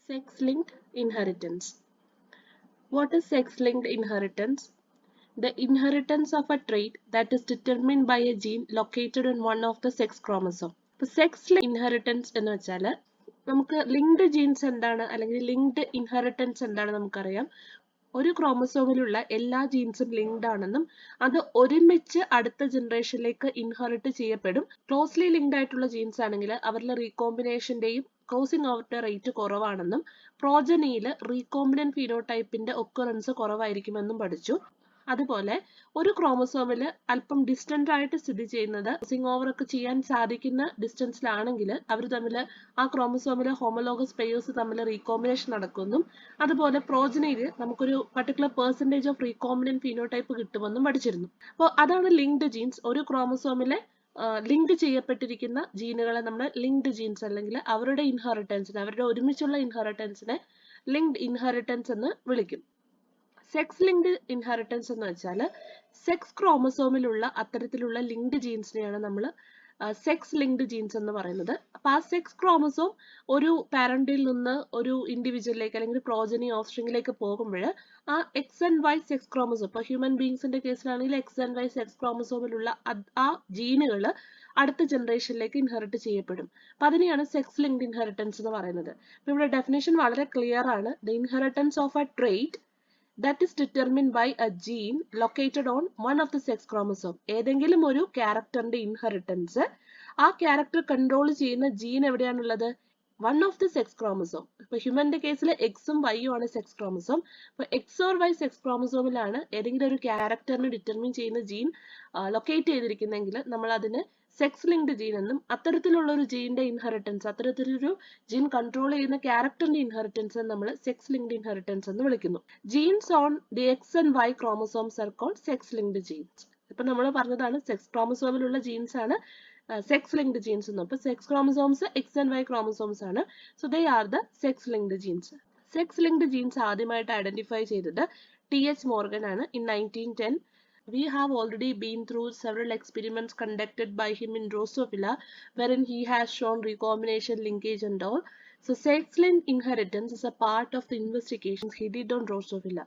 Sex-linked inheritance. What is sex-linked inheritance? The inheritance of a trait that is determined by a gene located in one of the sex chromosome. Sex-linked inheritance എന്ന് വെച്ചാൽ നമുക്ക് linked jeans എന്താണ് അല്ലെങ്കിൽ linked inheritance എന്താണ് നമുക്കറിയാം. ഒരു ക്രോമസോമിലുള്ള എല്ലാ ജീൻസും ലിങ്ക്ഡ് ആണെന്നും അത് ഒരുമിച്ച് അടുത്ത ജനറേഷനിലേക്ക് ഇൻഹെറിറ്റ് ചെയ്യപ്പെടും. ക്ലോസ്ലി ലിങ്ക്ഡ് ആയിട്ടുള്ള ജീൻസ് ആണെങ്കിൽ അവരിലെ റീകോമ്പിനേഷന്റെയും ക്രോസിംഗ് ഔട്ട് റേറ്റ് കുറവാണെന്നും പ്രോജനിയിൽ റീകോമ്പിനന്റ് ഫിനോടൈപ്പിന്റെ ഒക്കറൻസ് കുറവായിരിക്കുമെന്നും പഠിച്ചു. അതുപോലെ ഒരു ക്രോമസോമിൽ അല്പം ഡിസ്റ്റന്റ് ആയിട്ട് സ്ഥിതി ചെയ്യുന്നത് ക്രോസിംഗ് ഓവർ ഒക്കെ ചെയ്യാൻ സാധിക്കുന്ന ഡിസ്റ്റൻസിലാണെങ്കിൽ അവർ തമ്മിൽ ആ ക്രോമസോമിലെ ഹോമോലോഗസ് പെയേഴ്സ് തമ്മിൽ റീകോമ്പിനേഷൻ നടക്കുമെന്നും അതുപോലെ പ്രോജനിയിൽ നമുക്കൊരു particular percentage of recombinant phenotype കിട്ടുമെന്നും പഠിച്ചിരുന്നു. അപ്പോൾ അതാണ് ലിങ്ക്ഡ് ജീൻസ്. ഒരു ക്രോമസോമിലെ ലിങ്ക് ചെയ്യപ്പെട്ടിരിക്കുന്ന ജീനുകളെ നമ്മൾ ലിങ്ക്ഡ് ജീൻസ് അല്ലെങ്കിൽ അവരുടെ ഇൻഹെറിറ്റൻസിനെ അവരുടെ ഒരുമിച്ചുള്ള ഇൻഹെറിറ്റൻസിനെ ലിങ്ക്ഡ് ഇൻഹെറിറ്റൻസ് എന്ന് വിളിക്കും. സെക്സ് ലിങ്ക്ഡ് ഇൻഹെറിറ്റൻസ് എന്ന് വെച്ചാൽ സെക്സ് ക്രോമസോമിലുള്ള അത്തരത്തിലുള്ള ലിങ്ക്ഡ് ജീൻസിനെയാണ് നമ്മൾ സെക്സ് ലിങ്ക്ഡ് ജീൻസ് എന്ന് പറയുന്നത്. അപ്പൊ ആ സെക്സ് ക്രോമസോം ഒരു പാരന്റിൽ നിന്ന് ഒരു ഇൻഡിവിജ്വലിലേക്ക് അല്ലെങ്കിൽ പ്രോജനി ഓഫ്സ്പ്രിംഗിലേക്ക് പോകുമ്പോൾ ആ X and Y sex chromosome, ഇപ്പൊ ഹ്യൂമൻ ബീങ്സിന്റെ കേസിലാണെങ്കിൽ എക്സ് ആൻഡ് വൈ സെക്സ് ക്രോമസോമിലുള്ള ആ ജീനുകൾ അടുത്ത ജനറേഷനിലേക്ക് ഇൻഹെറിറ്റ് ചെയ്യപ്പെടും. അപ്പൊ അതിനെയാണ് സെക്സ് ലിങ്ക്ഡ് ഇൻഹെറിറ്റൻസ് എന്ന് പറയുന്നത്. അപ്പൊ ഇവിടെ ഡെഫിനേഷൻ വളരെ ക്ലിയർ ആണ്. The inheritance of A trait that is determined by a gene located on one of the sex chromosome. ഏതെങ്കിലും ഒരു ക്യാരക്ടറിന്റെ ഇൻഹെറിറ്റൻസ് ആ ക്യാരക്ടർ കൺട്രോൾ ചെയ്യുന്ന ജീൻ എവിടെയാണുള്ളത്? One of the sex chromosome. ഇപ്പൊ ഹ്യൂമന്റെ കേസിൽ എക്സും വൈയും ആണ് സെക്സ് ക്രോമസോം. അപ്പൊ എക്സ് ഓർ വൈ സെക്സ് ക്രോമസോമിലാണ് ഏതെങ്കിലും ഒരു ക്യാരക്ടറിനെ ഡിറ്റർമിൻ ചെയ്യുന്ന ജീൻ ലൊക്കേറ്റ് ചെയ്തിരിക്കുന്നെങ്കിൽ നമ്മൾ അതിന് സെക്സ് ലിങ്ക്ഡ് ജീൻ എന്നും അത്തരത്തിലുള്ള ഒരു ജീനിന്റെ ഇൻഹെറിറ്റൻസ്, അത്തരത്തിലൊരു ജീൻ കൺട്രോൾ ചെയ്യുന്ന ക്യാരക്ടറിന്റെ ഇൻഹെറിറ്റൻസ് നമ്മൾ സെക്സ് ലിങ്ക്ഡ് ഇൻഹെറിറ്റൻസ് എന്ന് വിളിക്കുന്നു. Genes on the X and Y chromosomes are called sex linked genes. ഇപ്പൊ നമ്മൾ പറഞ്ഞതാണ് സെക്സ് ക്രോമസോമിലുള്ള ജീൻസ് ആണ് സെക്സ് ലിങ്ക്ഡ് ജീൻസ് എന്ന്. അപ്പൊ sex chromosomes X and Y chromosomes ആണ്. So they are the sex linked genes. Sex linked genes ആദ്യമായിട്ട് identify ചെയ്തത് ടി.എച്ച്. മോർഗൻ ആണ് in 1910. We have already been through several experiments conducted by him in Drosophila, wherein he has shown recombination, linkage and all. So sex-linked inheritance is a part of the investigations he did on Drosophila.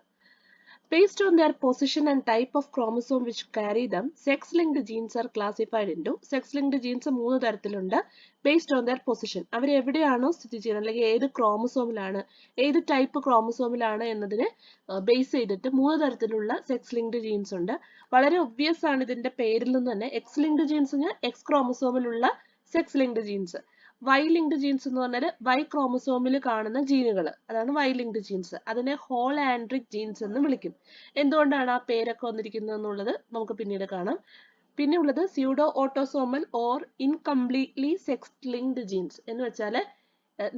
Based on their position and type of chromosome which carry them, sex-linked genes are classified into. Sex-linked genes മൂന്ന് തരത്തിലുണ്ട്. Based on their position, അവർ എവിടെയാണോ സ്ഥിതി ചെയ്യുന്നത് അല്ലെങ്കിൽ ഏത് ക്രോമസോമിലാണ്, ഏത് type ക്രോമസോമിലാണ് എന്നതിനെ base ചെയ്തിട്ട് മൂന്ന് തരത്തിലുള്ള സെക്സ് ലിങ്ക്ഡ് ജീൻസ് ഉണ്ട്. വളരെ ഒബ്വിയസ് ആണ് ഇതിന്റെ പേരിൽ നിന്ന് തന്നെ. എക്സ് ലിങ്ക്ഡ് ജീൻസ് എക്സ് ക്രോമസോമിലുള്ള sex linked genes. Y linked genes എന്ന് പറഞ്ഞാൽ വൈ ക്രോമസോമിൽ കാണുന്ന ജീനുകൾ, അതാണ് വൈ ലിങ്ക്ഡ് ജീൻസ്. അതിനെ ഹോൾ ആൻഡ്രിക് ജീൻസ് എന്ന് വിളിക്കും. എന്തുകൊണ്ടാണ് ആ പേരൊക്കെ വന്നിരിക്കുന്നത് എന്നുള്ളത് നമുക്ക് പിന്നീട് കാണാം. പിന്നെ ഉള്ളത് pseudo autosomal or incompletely sex linked genes എന്ന് വെച്ചാൽ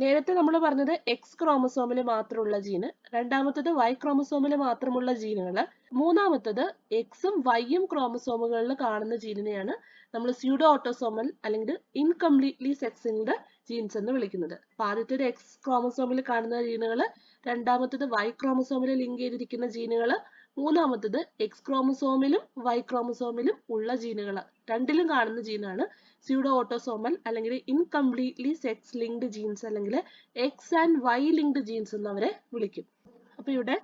നേരത്തെ നമ്മൾ പറഞ്ഞത് എക്സ് ക്രോമസോമിൽ മാത്രമുള്ള ജീന്, രണ്ടാമത്തത് വൈ ക്രോമസോമിൽ മാത്രമുള്ള ജീനുകൾ, മൂന്നാമത്തത് എക്സും വൈയും ക്രോമസോമുകളിൽ കാണുന്ന ജീനിനെയാണ് നമ്മൾ സ്യൂഡോ ഓട്ടോസോമൽ അല്ലെങ്കിൽ ഇൻകംപ്ലീറ്റ്ലി സെക്സിംഗ്ഡ് ജീൻസ് എന്ന് വിളിക്കുന്നത്. അപ്പൊ ആദ്യത്തേത് എക്സ് ക്രോമസോമിൽ കാണുന്ന ജീനുകൾ, രണ്ടാമത്തത് വൈ ക്രോമസോമിൽ ലിങ്ക് ചെയ്തിരിക്കുന്ന ജീനുകൾ, മൂന്നാമത്തത് എക്സ് ക്രോമസോമിലും വൈ ക്രോമസോമിലും ഉള്ള ജീനുകൾ, രണ്ടിലും കാണുന്ന ജീനാണ് സ്യൂഡോ ഓട്ടോസോമൽ അല്ലെങ്കിൽ ഇൻകംപ്ലീറ്റ്ലി സെക്സ് ലിങ്ക്ഡ് ജീൻസ് അല്ലെങ്കിൽ X and Y linked genes എന്ന് അവരെ വിളിക്കും. അപ്പൊ ഇവിടെ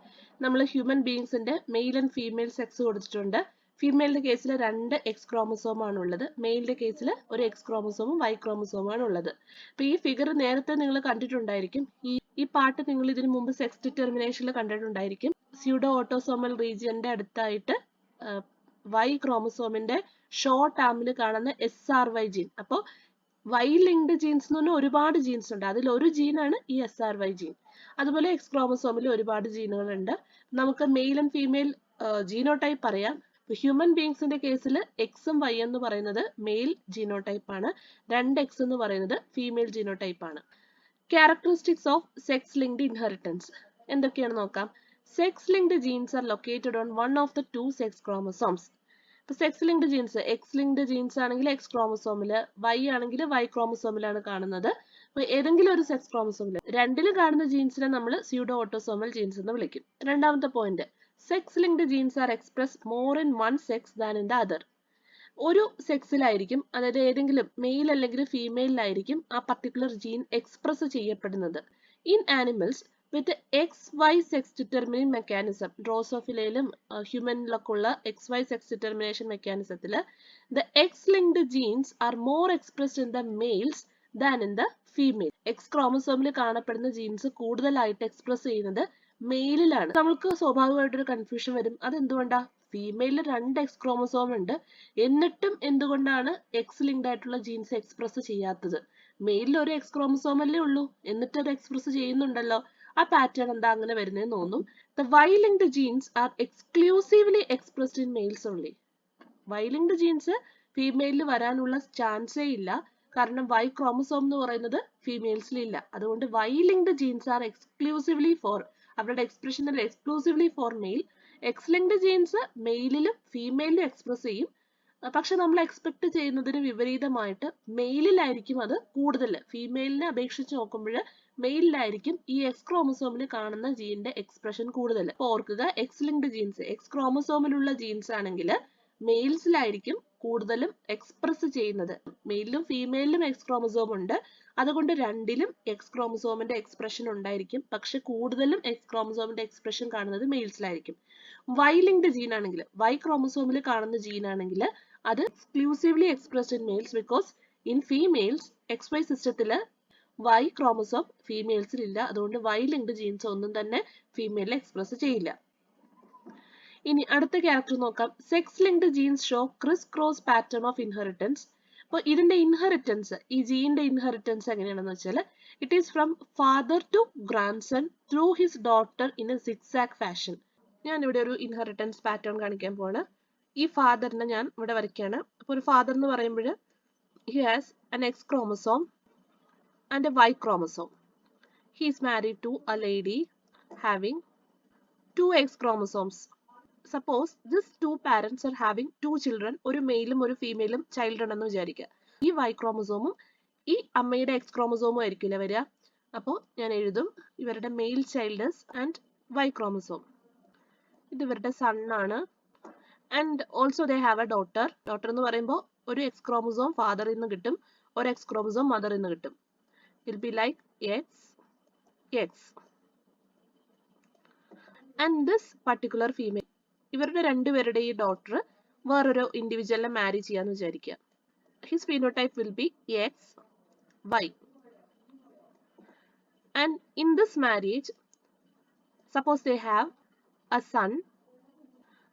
നമ്മൾ ഹ്യൂമൻ ബീങ്സിന്റെ മെയിൽ ആൻഡ് ഫീമെയിൽ സെക്സ് കൊടുത്തിട്ടുണ്ട്. ഫീമെയിലിന്റെ കേസിൽ 2 എക്സ് ക്രോമസോം ആണ് ഉള്ളത്. മെയിലിന്റെ കേസിൽ ഒരു എക്സ് ക്രോമസോമും വൈ ക്രോമസോമും ആണ് ഉള്ളത്. അപ്പൊ ഈ ഫിഗർ നേരത്തെ നിങ്ങൾ കണ്ടിട്ടുണ്ടായിരിക്കും. ഈ പാർട്ട് നിങ്ങൾ ഇതിനു മുമ്പ് സെക്സ് ഡിറ്റർമിനേഷനിൽ കണ്ടിട്ടുണ്ടായിരിക്കും. സ്യൂഡോ ഓട്ടോസോമൽ റീജിയന്റെ അടുത്തായിട്ട് വൈ ക്രോമസോമിന്റെ ഷോർട്ട് ആമിൽ കാണുന്ന SRY ജീൻ. അപ്പോൾ വൈ ലിങ്ക്ഡ് ജീൻസ് എന്ന് പറഞ്ഞാൽ ഒരുപാട് ജീൻസ് ഉണ്ട്. അതിൽ ഒരു ജീനാണ് ഈ SRY ജീൻ. അതുപോലെ എക്സ് ക്രോമസോമിൽ ഒരുപാട് ജീനുകളുണ്ട്. നമുക്ക് മെയിൽ ആൻഡ് ഫീമെയിൽ ജീനോടൈപ്പ് അറിയാം. ഹ്യൂമൻ ബീങ്സിന്റെ കേസിൽ എക്സും വൈ എന്ന് പറയുന്നത് മെയിൽ ജീനോടൈപ്പ് ആണ്, 2X എന്ന് പറയുന്നത് ഫീമെയിൽ ജീനോടൈപ്പ് ആണ്. Characteristics of sex linked inheritance എന്തൊക്കെയാണ് നോക്കാം. Sex linked genes are located on one of the 2 sex chromosomes. ഇപ്പൊ sex linked genes, X linked genes ആണെങ്കിൽ എക്സ് ക്രോമസോമില്, വൈ ആണെങ്കിൽ വൈ ക്രോമസോമിലാണ് കാണുന്നത്. അപ്പൊ ഏതെങ്കിലും ഒരു സെക്സ് ക്രോമസോമില് രണ്ടിലും കാണുന്ന ജീൻസിനെ നമ്മൾ സ്യൂഡോ ഓട്ടോസോമൽ ജീൻസ് എന്ന് വിളിക്കും. രണ്ടാമത്തെ point, sex linked genes are express more in one sex than in the other. ഒരു സെക്സിലായിരിക്കും, അതായത് ഏതെങ്കിലും മെയിൽ അല്ലെങ്കിൽ ഫീമെയിലായിരിക്കും ആ പർട്ടിക്കുലർ ജീൻ എക്സ്പ്രസ് ചെയ്യപ്പെടുന്നത്. In animals with XY sex determining mechanism, ഡ്രോസോഫിലയിലും ഹ്യൂമനിലൊക്കെ ഉള്ള XY സെക്സ് ഡിറ്റർമിനേഷൻ മെക്കാനിസത്തിൽ the X linked genes are more expressed in the males than in the female. X ക്രോമസോമിൽ കാണപ്പെടുന്ന ജീൻസ് കൂടുതലായിട്ട് എക്സ്പ്രസ് ചെയ്യുന്നത് മെയിലിലാണ്. നമ്മൾക്ക് സ്വാഭാവികമായിട്ടൊരു കൺഫ്യൂഷൻ വരും, അതെന്തുകൊണ്ടാ? ഫീമെയിലിൽ 2 എക്സ് ക്രോമസോം ഉണ്ട്, എന്നിട്ടും എന്തുകൊണ്ടാണ് എക്സ് ലിങ്ക്ഡ് ആയിട്ടുള്ള ജീൻസ് എക്സ്പ്രസ് ചെയ്യാത്തത്? മെയിലിൽ ഒരു എക്സ് ക്രോമസോം അല്ലേ ഉള്ളൂ, എന്നിട്ട് അത് എക്സ്പ്രസ് ചെയ്യുന്നുണ്ടല്ലോ. ആ പാറ്റേൺ എന്താ അങ്ങനെ വരുന്നതെന്ന് തോന്നും. The Y linked genes are exclusively expressed in males only. Y linked genes ഫീമെയിലിൽ വരാനുള്ള ചാൻസേ ഇല്ല, കാരണം വൈ ക്രോമസോം എന്ന് പറയുന്നത് ഫീമെയിൽസിൽ ഇല്ല. അതുകൊണ്ട് Y linked genes are exclusively for, അവരുടെ expression exclusively for male. X linked genes മെയിലിലും ഫീമെയിലിലും എക്സ്പ്രസ് ചെയ്യും, പക്ഷെ നമ്മൾ എക്സ്പെക്ട് ചെയ്യുന്നതിന് വിപരീതമായിട്ട് മെയിലിലായിരിക്കും അത് കൂടുതൽ. ഫീമെയിലിനെ അപേക്ഷിച്ച് നോക്കുമ്പോൾ മെയിലിലായിരിക്കും ഈ എക്സ് ക്രോമസോമിൽ കാണുന്ന ജീനിന്റെ എക്സ്പ്രഷൻ കൂടുതൽ. ഓർക്കുക, എക്സ് ലിങ്ക്ഡ് ജീൻസ് എക്സ് ക്രോമസോമിലുള്ള ജീൻസ് ആണെങ്കിൽ മെയിൽസിലായിരിക്കും കൂടുതലും എക്സ്പ്രസ് ചെയ്യുന്നത്. മെയിലിലും ഫീമെയിലിലും എക്സ് ക്രോമസോം ഉണ്ട്, അതുകൊണ്ട് രണ്ടിലും എക്സ് ക്രോമസോമിന്റെ എക്സ്പ്രഷൻ ഉണ്ടായിരിക്കും, പക്ഷെ കൂടുതലും എക്സ് ക്രോമസോമിന്റെ എക്സ്പ്രഷൻ കാണുന്നത് മെയിൽസിലായിരിക്കും. വൈ ലിങ്ക്ഡ് ജീൻ ആണെങ്കിൽ, വൈ ക്രോമസോമിൽ കാണുന്ന ജീൻ ആണെങ്കിൽ അത് exclusively expressed in males, because in females XY സിസ്റ്റത്തില് വൈ ക്രോമസോം ഫീമെയിൽസിൽ ഇല്ല, അതുകൊണ്ട് വൈ ലിങ്ക്ഡ് ജീൻസ് ഒന്നും തന്നെ ഫീമെയിലിൽ എക്സ്പ്രസ് ചെയ്യില്ല. ഇനി അടുത്ത ക്യാരക്ടർ നോക്കാം. Sex linked genes show criss cross pattern of inheritance. അപ്പോൾ ഇതിന്റെ ഇൻഹെറിറ്റൻസ്, ഈ ജീനിന്റെ ഇൻഹെറിറ്റൻസ് എങ്ങനെയാണെന്ന് വെച്ചാൽ, it is from father to grandson through his daughter in a zigzag fashion. ഞാൻ ഇവിടെ ഒരു ഇൻഹെറിറ്റൻസ് പാറ്റേൺ കാണിക്കാൻ പോവാണ്. ഈ ഫാദറിനെ ഞാൻ ഇവിടെ വരയ്ക്കുകയാണ്. അപ്പോൾ ഒരു ഫാദർ എന്ന് പറയുമ്പോൾ he has an X chromosome and a Y chromosome. He is married to a lady having 2 X chromosomes. Suppose these two parents are having 2 children, ഒരു മെയിലും ഒരു ഫീമെയിലും ചൈൽഡ് ഉണ്ടെന്ന് വിചാരിക്കുക. ഈ Y ക്രോമസോമും ഈ അമ്മയുടെ X ക്രോമസോമും ആയിരിക്കില്ല വരിക. അപ്പോൾ ഞാൻ എഴുതും ഇവരുടെ male child and Y chromosome. ഇത് ഇവരുടെ സൺ ആണ്. And also they have a daughter. Daughter എന്ന് പറയുമ്പോൾ ഒരു എക്സ് ക്രോമസോം ഫാദറിൽ നിന്ന് കിട്ടും, ഒരു എക്സ് ക്രോമസോം മദറിൽ നിന്ന് കിട്ടും. It be like X X. And this particular female, ഇവരുടെ രണ്ടുപേരുടെ ഈ ഡോട്ടർ വേറൊരു ഇൻഡിവിജ്വലിനെ മാരി ചെയ്യാന്ന് വിചാരിക്കുക. His phenotype will be X Y. And in this marriage suppose they have a son.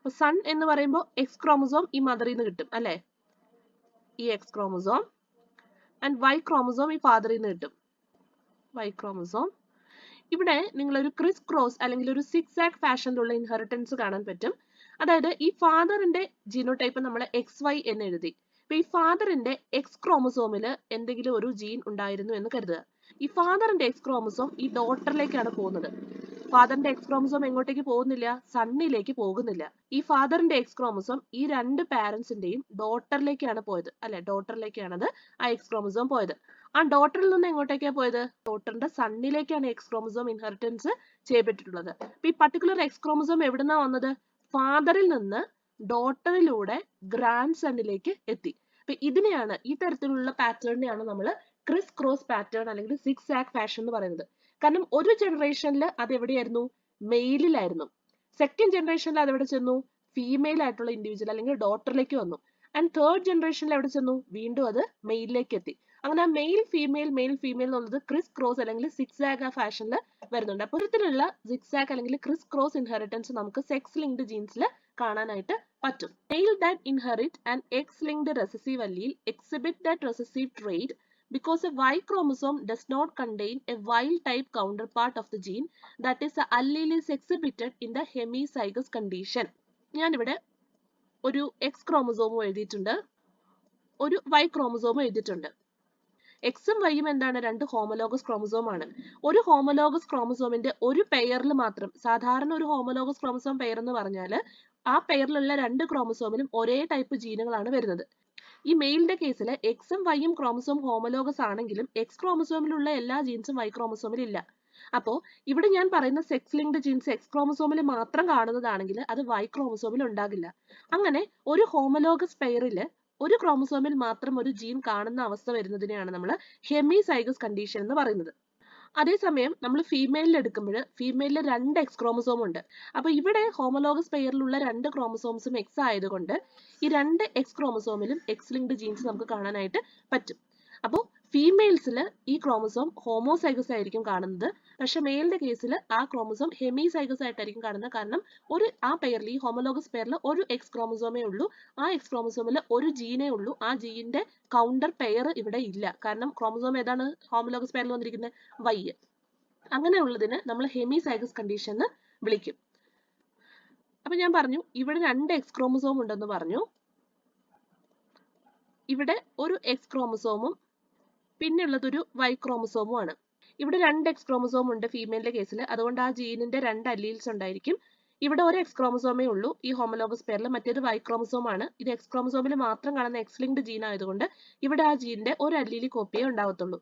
Son എന്ന് പറയുമ്പോൾ എക്സ് ക്രോമസോം ഈ മദറിൽ നിന്ന് കിട്ടും അല്ലെ, ഈ X chromosome. And Y chromosome ഈ ഫാദറിൽ നിന്ന് കിട്ടും, വൈ ക്രോമസോം. ഇവിടെ നിങ്ങൾ ഒരു ക്രിസ് ക്രോസ് അല്ലെങ്കിൽ ഒരു സിക്സാക് ഫാഷനിലുള്ള ഇൻഹെറിറ്റൻസ് കാണാൻ പറ്റും. അതായത് ഈ ഫാദറിന്റെ ജീനോടൈപ്പ് നമ്മൾ XY എന്ന് എഴുതി. അപ്പൊ ഈ ഫാദറിന്റെ എക്സ് ക്രോമസോമിൽ എന്തെങ്കിലും ഒരു ജീൻ ഉണ്ടായിരുന്നു എന്ന് കരുതുക. ഈ ഫാദറിന്റെ എക്സ് ക്രോമസോം ഈ ഡോട്ടറിലേക്കാണ് പോകുന്നത്. ഫാദറിന്റെ എക്സ് ക്രോമസോം എങ്ങോട്ടേക്ക് പോകുന്നില്ല, സണ്ണിലേക്ക് പോകുന്നില്ല. ഈ ഫാദറിന്റെ എക്സ് ക്രോമസോം ഈ രണ്ട് പാരന്റ്സിന്റെയും ഡോട്ടറിലേക്കാണ് പോയത് അല്ലെ, ഡോട്ടറിലേക്കാണത് ആ എക്സ് ക്രോമസോം പോയത്. ആ ഡോട്ടറിൽ നിന്ന് എങ്ങോട്ടേക്കാണ് പോയത്, ഡോട്ടറിന്റെ സണ്ണിലേക്കാണ് എക്സ് ക്രോമസോം ഇൻഹെറിറ്റൻസ് ചെയ്യപ്പെട്ടിട്ടുള്ളത്. അപ്പൊ ഈ പർട്ടിക്കുലർ എക്സ് ക്രോമസോം എവിടുന്നാ വന്നത്, ഫാദറിൽ നിന്ന് ഡോട്ടറിലൂടെ ഗ്രാൻഡ് സണ്ണിലേക്ക് എത്തി. അപ്പൊ ഇതിനെയാണ്, ഈ തരത്തിലുള്ള പാറ്റേണിനെയാണ് നമ്മൾ ക്രിസ് ക്രോസ് പാറ്റേൺ അല്ലെങ്കിൽ സിക്സാക് ഫാഷൻ എന്ന് പറയുന്നത്. കാരണം ഒരു ജനറേഷനിൽ അത് എവിടെയായിരുന്നു, മെയിലിലായിരുന്നു. സെക്കൻഡ് ജനറേഷനിൽ അത് എവിടെ ചെന്നു, ഫീമെയിൽ ആയിട്ടുള്ള ഇൻഡിവിജ്വൽ അല്ലെങ്കിൽ ഡോട്ടറിലേക്ക് വന്നു. ആൻഡ് തേർഡ് ജനറേഷനിൽ എവിടെ ചെന്നു, വീണ്ടും അത് മെയിലിലേക്ക് എത്തി. അങ്ങനെ മെയിൽ ഫീമെയിൽ എന്നുള്ളത് ക്രിസ് ക്രോസ് അല്ലെങ്കിൽ സിക്സാക് ഫാഷനിൽ വരുന്നുണ്ട്. അപ്പോൾ ഇത്തരത്തിലുള്ള സിക്സാക് അല്ലെങ്കിൽ ക്രിസ് ക്രോസ് ഇൻഹെറിറ്റൻസ് നമുക്ക് സെക്സ് ലിങ്ക്ഡ് ജീൻസിൽ കാണാനായിട്ട് പറ്റും. Male that inherit and X linked recessive allele exhibit that recessive trait because a Y chromosome does not contain a wild type counterpart of the gene, that is the allele is exhibited in the hemizygous condition. ഞാനിവിടെ ഒരു X ക്രോമസോമും എഴുതിയിട്ടുണ്ട്, ഒരു Y ക്രോമസോമും എഴുതിയിട്ടുണ്ട്. എക്സും വൈയും എന്താണ്, രണ്ട് homologous chromosome ആണ്. ഒരു ഹോമോലോഗസ് ക്രോമസോമിന്റെ ഒരു പെയറിൽ മാത്രം, സാധാരണ ഒരു ഹോമോലോഗസ് ക്രോമസോം പെയർ എന്ന് പറഞ്ഞാൽ ആ പെയറിലുള്ള രണ്ട് ക്രോമസോമിലും ഒരേ ടൈപ്പ് ജീനുകളാണ് വരുന്നത്. ഈ മെയിലിന്റെ കേസിൽ എക്സും വൈയും ക്രോമസോം ഹോമോലോഗസ് ആണെങ്കിലും എക്സ് ക്രോമസോമിലുള്ള എല്ലാ ജീൻസും വൈ ക്രോമസോമിൽ ഇല്ല. അപ്പോൾ ഇവിടെ ഞാൻ പറയുന്ന സെക്സ് ലിങ്ക്ഡ് ജീൻസ് എക്സ് ക്രോമസോമിൽ മാത്രം കാണുന്നതാണെങ്കിൽ അത് വൈ ക്രോമസോമിൽ ഉണ്ടാകില്ല. അങ്ങനെ ഒരു ഹോമോലോഗസ് പെയറിൽ ഒരു ക്രോമസോമിൽ മാത്രം ഒരു ജീൻ കാണുന്ന അവസ്ഥ വരുന്നതിനെയാണ് നമ്മൾ ഹെമിസൈഗസ് കണ്ടീഷൻ എന്ന് പറയുന്നത്. അതേസമയം നമ്മൾ ഫീമെയിലിൽ എടുക്കുമ്പോൾ ഫീമെയിലിൽ 2 എക്സ് ക്രോമസോം ഉണ്ട്. അപ്പൊ ഇവിടെ ഹോമോലോഗസ് പെയറിലുള്ള 2 ക്രോമസോംസും എക്സ് ആയതുകൊണ്ട് ഈ 2 എക്സ് ക്രോമസോമിലും എക്സ് ലിങ്ക്ഡ് ജീൻസ് നമുക്ക് കാണാനായിട്ട് പറ്റും. അപ്പോൾ ഫീമെയിൽസിൽ ഈ ക്രോമസോം ഹോമോസൈഗസ് ആയിരിക്കും കാണുന്നത്. പക്ഷെ മെയിലിന്റെ കേസിൽ ആ ക്രോമസോം ഹെമിസൈഗസ് ആയിട്ടായിരിക്കും കാണുന്നത്. കാരണം ആ പെയറിൽ, ഈ ഹോമോലോഗസ് പെയറിൽ ഒരു എക്സ് ക്രോമസോമേ ഉള്ളൂ. ആ എക്സ് ക്രോമസോമിൽ ഒരു ജീനേ ഉള്ളൂ. ആ ജീനിന്റെ കൗണ്ടർ പെയർ ഇവിടെ ഇല്ല. കാരണം ക്രോമസോം ഏതാണ് ഹോമോലോഗസ് പെയറിൽ വന്നിരിക്കുന്നത്? വൈ. അങ്ങനെയുള്ളതിന് നമ്മൾ ഹെമിസൈഗസ് കണ്ടീഷൻ എന്ന് വിളിക്കും. അപ്പൊ ഞാൻ പറഞ്ഞു ഇവിടെ 2 എക്സ് ക്രോമസോം ഉണ്ടെന്ന് പറഞ്ഞു. ഇവിടെ ഒരു എക്സ് ക്രോമസോമും പിന്നെ ഉള്ളതൊരു വൈ ക്രോമസോമും ആണ്. ഇവിടെ 2 എക്സ് ക്രോമസോം ഉണ്ട് ഫീമെയിലിന്റെ കേസിൽ. അതുകൊണ്ട് ആ ജീനിന്റെ 2 അല്ലീൽസ് ഉണ്ടായിരിക്കും. ഇവിടെ ഒരു എക്സ് ക്രോമസോമേ ഉള്ളൂ ഈ ഹോമോലോഗസ് പെയറിൽ. മറ്റേത് വൈ ക്രോമസോം ആണ്. ഇത് എക്സ് ക്രോമസോമിൽ മാത്രം കാണുന്ന എക്സ് ലിങ്ക്ഡ് ജീൻ ആയതുകൊണ്ട് ഇവിടെ ആ ജീനിന്റെ ഒരു അല്ലീലി കോപ്പിയേ ഉണ്ടാവത്തുള്ളൂ.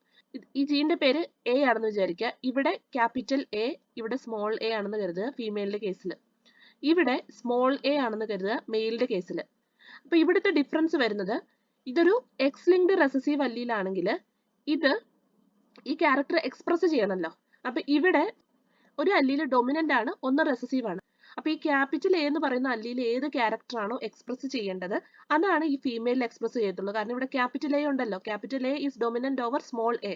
ഈ ജീനിന്റെ പേര് എ ആണെന്ന് വിചാരിക്കുക. ഇവിടെ ക്യാപിറ്റൽ എ, ഇവിടെ സ്മോൾ എ ആണെന്ന് കരുതുക ഫീമെയിലിന്റെ കേസിൽ. ഇവിടെ സ്മോൾ എ ആണെന്ന് കരുതുക മെയിലിന്റെ കേസിൽ. അപ്പൊ ഇവിടുത്തെ ഡിഫറൻസ് വരുന്നത്, ഇതൊരു എക്സ് ലിങ്ക്ഡ് റെസസീവ് അല്ലീലാണെങ്കിൽ ഇത് ഈ ക്യാരക്ടർ എക്സ്പ്രസ് ചെയ്യണമല്ലോ. അപ്പൊ ഇവിടെ ഒരു അല്ലീല് ഡൊമിനന്റ് ആണ്, ഒന്ന് റെസസീവ് ആണ്. അപ്പൊ ഈ ക്യാപിറ്റൽ എ എന്ന് പറയുന്ന അല്ലീല് ഏത് ക്യാരക്ടർ ആണോ എക്സ്പ്രസ് ചെയ്യേണ്ടത് അതാണ് ഈ ഫീമെയിലിൽ എക്സ്പ്രസ് ചെയ്യത്തുള്ളൂ. കാരണം ഇവിടെ ക്യാപിറ്റൽ എ ഉണ്ടല്ലോ. Capital A is dominant over small A.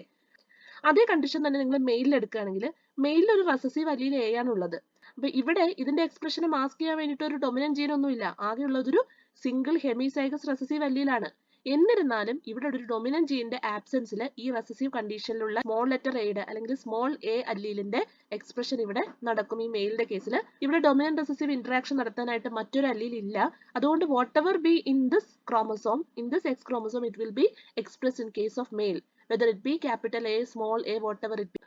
അതേ കണ്ടീഷൻ തന്നെ നിങ്ങൾ മെയിലിൽ എടുക്കുകയാണെങ്കിൽ മെയിലിൽ ഒരു റെസസീവ് അല്ലീൽ എ ആണുള്ളത്. അപ്പൊ ഇവിടെ ഇതിന്റെ എക്സ്പ്രഷനെ മാസ്ക് ചെയ്യാൻ വേണ്ടിയിട്ട് ഒരു ഡൊമിനന്റ് ജീൻ ഒന്നും ഇല്ല. ആകെയുള്ളതൊരു സിംഗിൾ ഹെമിസൈഗസ് റെസസീവ് അല്ലീലാണ്. എന്നിരുന്നാലും ഇവിടെ ഒരു ഡൊമിനന്റ് ജീനിന്റെ ആബ്സെൻസിൽ ഈ റെസസീവ് കണ്ടീഷനിലുള്ള സ്മോൾ ലെറ്റർ എയുടെ അല്ലെങ്കിൽ സ്മോൾ എ അല്ലീലിന്റെ എക്സ്പ്രഷൻ ഇവിടെ നടക്കും. ഈ മെയിലിന്റെ കേസിൽ ഇവിടെ ഡൊമിനന്റ് റെസസീവ് ഇന്ററാക്ഷൻ നടത്താനായിട്ട് മറ്റൊരു അല്ലീൽ ഇല്ല. അതുകൊണ്ട് what ever be in this chromosome, in this X chromosome, it will be expressed in case of male, whether it be capital A, small a, whatever it be.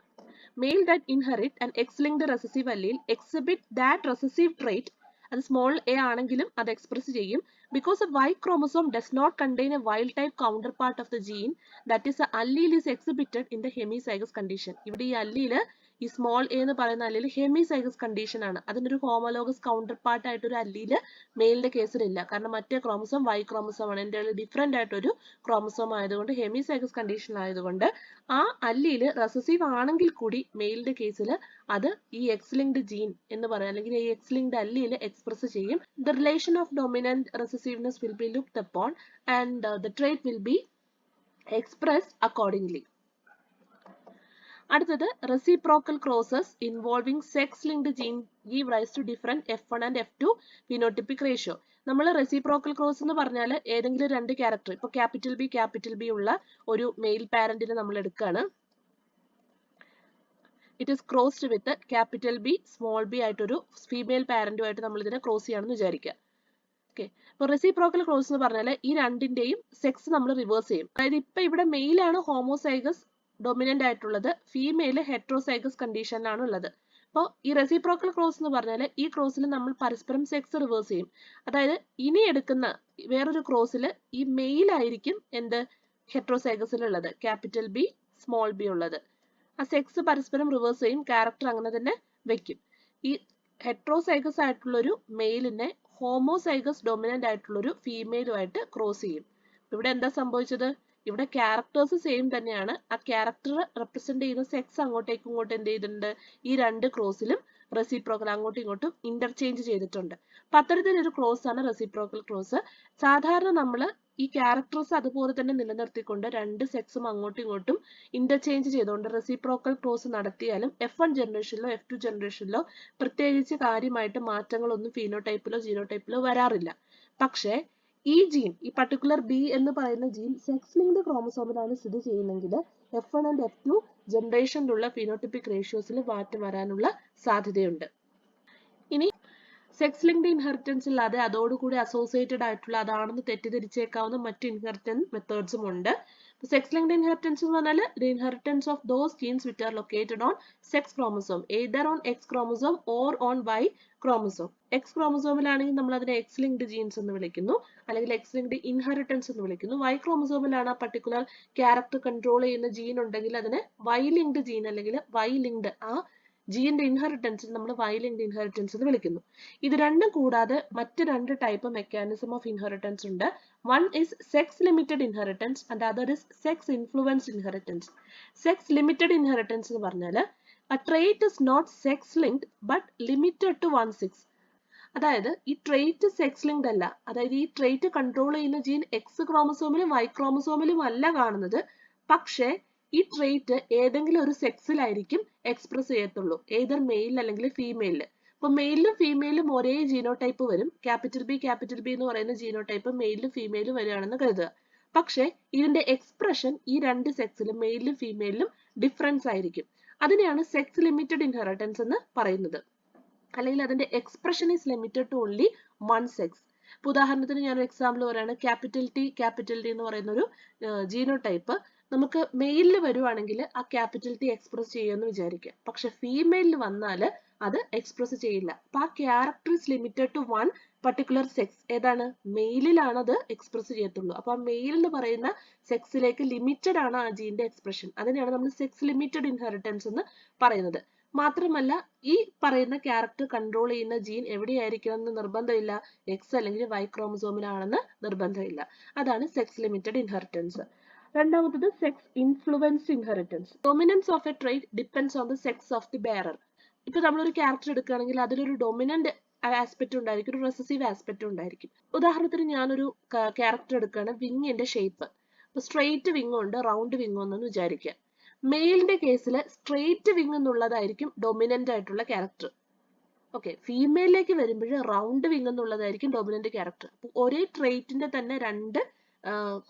Male that inherit an X-linked recessive allele exhibit that recessive trait, അത് small a ആണെങ്കിലും അത് express ചെയ്യും. Because a Y chromosome does not contain a wild type counterpart of the gene, that is allele is exhibited in the hemizygous condition. ഇവിടെ ഈ അല്ലീല്, ഈ small A എന്ന് പറയുന്ന അല്ലീല് ഹെമിസൈഗസ് condition ആണ്. അതിനൊരു ഹോമോലോഗസ് കൗണ്ടർ പാർട്ട് ആയിട്ട് ഒരു അല്ലീല് മെയിലിന്റെ കേസിലില്ല. കാരണം മറ്റേ ക്രോമസോം വൈ ക്രോമസോം ആണ്. എൻ്റെ ഡിഫറെന്റ് ആയിട്ടൊരു ക്രോമസോം ആയതുകൊണ്ട്, ഹെമിസൈഗസ് കണ്ടീഷൻ ആയതുകൊണ്ട് ആ അല്ലീല് റെസസീവ് ആണെങ്കിൽ കൂടി മെയിലിന്റെ കേസിൽ അത് ഈ എക്സ് ലിങ്ക്ഡ് ജീൻ എന്ന് പറയാം, അല്ലെങ്കിൽ ഈ എക്സ് ലിങ്ക്ഡ് അല്ലീല് എക്സ്പ്രസ് ചെയ്യും. The relation of dominant recessiveness will be looked upon and the trait will be expressed accordingly. അടുത്തത് reciprocal crosses involving sex linked gene give rise to different F1 and F2 phenotypic ratio. നമ്മൾ reciprocal cross എന്ന് പറഞ്ഞാൽ ഏതെങ്കിലും 2 character, ഇപ്പൊ capital B ഉള്ള ഒരു mail പാരന്റിനെ നമ്മൾ എടുക്കുകയാണ്. It is crossed with capital B small B ആയിട്ടൊരു ഫീമെയിൽ പാരന്റുമായിട്ട് നമ്മൾ ഇതിനെ ക്രോസ് ചെയ്യുകയാണെന്ന് വിചാരിക്കുക. ഓക്കെ, ഇപ്പൊ റെസിപ്രോക്കൽ ക്രോസ് എന്ന് പറഞ്ഞാൽ ഈ രണ്ടിന്റെയും സെക്സ് നമ്മൾ റിവേഴ്സ് ചെയ്യും. അതായത് ഇപ്പൊ ഇവിടെ മെയിലാണ് ഹോമോസൈഗസ് ഡൊമിനന്റ് ആയിട്ടുള്ളത്, ഫീമെയിൽ ഹെട്രോസൈഗസ് കണ്ടീഷനിലാണ് ഉള്ളത്. അപ്പോൾ ഈ റെസിപ്രോക്കൽ ക്രോസ് എന്ന് പറഞ്ഞാൽ ഈ ക്രോസിൽ നമ്മൾ പരസ്പരം സെക്സ് റിവേഴ്സ് ചെയ്യും. അതായത് ഇനി എടുക്കുന്ന വേറൊരു ക്രോസിൽ ഈ മെയിൽ ആയിരിക്കും എന്ത് ഹെട്രോസൈഗസിലുള്ളത്, ക്യാപിറ്റൽ ബി സ്മോൾ ബി ഉള്ളത്. ആ സെക്സ് പരസ്പരം റിവേഴ്സ് ചെയ്യും, ക്യാരക്ടർ അങ്ങനെ തന്നെ വെക്കും. ഈ ഹെട്രോസൈഗസ് ആയിട്ടുള്ളൊരു മെയിലിനെ ഹോമോസൈഗസ് ഡൊമിനന്റ് ആയിട്ടുള്ളൊരു ഫീമെയിലുമായിട്ട് ക്രോസ് ചെയ്യും. ഇവിടെ എന്താ സംഭവിച്ചത്? ഇവിടെ ക്യാരക്ടേഴ്സ് സെയിം തന്നെയാണ്. ആ ക്യാരക്ടർ റെപ്രസെന്റ് ചെയ്യുന്ന സെക്സ് അങ്ങോട്ടേക്കും ഇങ്ങോട്ടും എന്ത് ചെയ്തിട്ടുണ്ട്? ഈ 2 ക്രോസിലും റെസിപ്രോക്കൽ അങ്ങോട്ടും ഇങ്ങോട്ടും ഇന്റർചേഞ്ച് ചെയ്തിട്ടുണ്ട്. അപ്പൊ അത്തരത്തിലൊരു ക്രോസ് ആണ് റെസിപ്രോക്കൽ ക്രോസ്. സാധാരണ നമ്മൾ ഈ ക്യാരക്ടേഴ്സ് അതുപോലെ തന്നെ നിലനിർത്തിക്കൊണ്ട് 2 സെക്സും അങ്ങോട്ടും ഇങ്ങോട്ടും ഇന്റർചേഞ്ച് ചെയ്തുകൊണ്ട് റെസിപ്രോക്കൽ ക്രോസ് നടത്തിയാലും F1 ജനറേഷനിലോ F2 ജനറേഷനിലോ പ്രത്യേകിച്ച് കാര്യമായിട്ട് മാറ്റങ്ങളൊന്നും ഫീനോടൈപ്പിലോ ജീനോടൈപ്പിലോ വരാറില്ല. പക്ഷേ ഈ ജീൻ, ഈ പർട്ടിക്കുലർ ബി എന്ന് പറയുന്ന ജീൻ സെക്സ് ലിങ്ക്ഡ് ക്രോമസോമിലാണ് സ്ഥിതി ചെയ്യുന്നതെങ്കിൽ F1 ആൻഡ് F2 ജനറേഷനിലുള്ള ഫിനോട്ടിപ്പിക് റേഷ്യോസിൽ മാറ്റം വരാനുള്ള സാധ്യതയുണ്ട്. ഇനി സെക്സ് ലിങ്ക്ഡ് ഇൻഹെറിറ്റൻസ് ഇല്ലാതെ അതോടുകൂടി അസോസിയേറ്റഡ് ആയിട്ടുള്ള, അതാണെന്ന് തെറ്റിദ്ധരിച്ചേക്കാവുന്ന മറ്റ് ഇൻഹെറിറ്റൻസ് മെത്തേഡ്സും ഉണ്ട്. സെക്സ് ലിങ്ക്ഡ് ഇൻഹെറിറ്റൻസ് എന്ന് പറഞ്ഞാൽ the inheritance of those genes which are located on sex chromosome, either on X chromosome or on Y chromosome. X ക്രോമസോമിലാണെങ്കിൽ നമ്മൾ അതിനെ എക്സ് ലിങ്ക്ഡ് ജീൻസ് എന്ന് വിളിക്കുന്നു, അല്ലെങ്കിൽ എക്സ് ലിങ്ക്ഡ് ഇൻഹെറിറ്റൻസ് എന്ന് വിളിക്കുന്നു. വൈ ക്രോമസോമിലാണ് ആ പർട്ടിക്കുലർ ക്യാരക്ടർ കൺട്രോൾ ചെയ്യുന്ന ജീൻ ഉണ്ടെങ്കിൽ അതിനെ വൈ ലിങ്ക്ഡ് ജീൻ അല്ലെങ്കിൽ വൈ ലിങ്ക്ഡ്, ആ ജീന്റെ ഇൻഹെറിറ്റൻസ് നമ്മൾ Y ലിങ്ക്ഡ് ഇൻഹെറിറ്റൻസ് എന്ന് വിളിക്കുന്നു. ഇത് രണ്ടും കൂടാതെ മറ്റ് രണ്ട് ടൈപ്പ് മെക്കാനിസം ഓഫ് ഇൻഹെറിറ്റൻസ് ഉണ്ട്. One is sex limited inheritance and other is sex influenced inheritance. Sex limited inheritance എന്ന് പറഞ്ഞാൽ a trait is not sex linked but limited to one sex. അതായത് ഈ ട്രേറ്റ് സെക്സ് ലിങ്ക്ഡ് അല്ല, അതായത് ഈ trait control ചെയ്യുന്ന gene X ക്രോമസോമിലും Y ക്രോമസോമിലും അല്ല കാണുന്നത്, പക്ഷേ ഈ ട്രേറ്റ് ഏതെങ്കിലും ഒരു സെക്സിലായിരിക്കും എക്സ്പ്രസ് ചെയ്യത്തുള്ളൂ, ഏതർ മെയിൽ അല്ലെങ്കിൽ ഫീമെയിലില്. ഇപ്പൊ മെയിലും ഫീമെയിലും ഒരേ ജീനോടൈപ്പ് വരും, ക്യാപിറ്റൽ ബി എന്ന് പറയുന്ന ജീനോടൈപ്പ് മെയിലും ഫീമെയിലും വരികയാണെന്ന് കരുതുക. പക്ഷേ ഇതിന്റെ എക്സ്പ്രഷൻ ഈ രണ്ട് സെക്സിലും മെയിലും ഫീമെയിലും ഡിഫറൻസ് ആയിരിക്കും. അതിനെയാണ് സെക്സ് ലിമിറ്റഡ് ഇൻഹെറിറ്റൻസ് എന്ന് പറയുന്നത്. അല്ലെങ്കിൽ അതിന്റെ expression is limited to only one sex. ഇപ്പൊ ഉദാഹരണത്തിന് ഞാനൊരു എക്സാമ്പിൾ പറയാണ്, ക്യാപിറ്റൽ ടി എന്ന് പറയുന്ന ഒരു ജീനോടൈപ്പ് നമുക്ക് മെയിലിൽ വരുവാണെങ്കിൽ ആ ക്യാപിറ്റൽ ടി എക്സ്പ്രസ് ചെയ്യുമെന്ന് വിചാരിക്കുക. പക്ഷെ ഫീമെയിലിൽ വന്നാൽ അത് എക്സ്പ്രസ് ചെയ്യില്ല. അപ്പൊ ആ character is limited to one particular sex. ഏതാണ്? മെയിലിലാണ് അത് എക്സ്പ്രസ് ചെയ്യത്തുള്ളൂ. അപ്പൊ ആ മെയിൽ എന്ന് പറയുന്ന സെക്സിലേക്ക് ലിമിറ്റഡ് ആണ് ആ ജീന്റെ എക്സ്പ്രഷൻ. അതിനെയാണ് നമ്മൾ സെക്സ് ലിമിറ്റഡ് ഇൻഹെറിറ്റൻസ് എന്ന് പറയുന്നത്. മാത്രമല്ല ഈ പറയുന്ന ക്യാരക്ടർ കൺട്രോൾ ചെയ്യുന്ന ജീൻ എവിടെയായിരിക്കണം എന്ന് നിർബന്ധമില്ല, എക്സ് അല്ലെങ്കിൽ വൈ ക്രോമസോമിലാണെന്ന് നിർബന്ധമില്ല. അതാണ് സെക്സ് ലിമിറ്റഡ് ഇൻഹെറിറ്റൻസ്. രണ്ടാമത്തത് sex influenced inheritance. Dominance of A trait depends on the sex of the bearer. ഇപ്പൊ നമ്മളൊരു ക്യാരക്ടർ എടുക്കുകയാണെങ്കിൽ അതിലൊരു ഡൊമിനന്റ് ആസ്പെക്ട് ഉണ്ടായിരിക്കും, ഒരു റെസസീവ് ആസ്പെക്ട് ഉണ്ടായിരിക്കും. ഉദാഹരണത്തിന് ഞാനൊരു ക്യാരക്ടർ എടുക്കുകയാണ്, വിങ്ങിന്റെ ഷേപ്പ് ഇപ്പൊ സ്ട്രെയിറ്റ് വിങ്ങും ഉണ്ട്, റൗണ്ട് വിങ്ങും ഉണ്ടെന്ന് വിചാരിക്കുക. മെയിലിന്റെ കേസിൽ സ്ട്രെയിറ്റ് വിങ് എന്നുള്ളതായിരിക്കും ഡൊമിനന്റ് ആയിട്ടുള്ള ക്യാരക്ടർ. ഓക്കെ, ഫീമെയിലേക്ക് വരുമ്പോൾ റൗണ്ട് വിങ് എന്നുള്ളതായിരിക്കും ഡൊമിനന്റ് ക്യാരക്ടർ. അപ്പൊ ഒരേ ട്രേറ്റിന്റെ തന്നെ രണ്ട്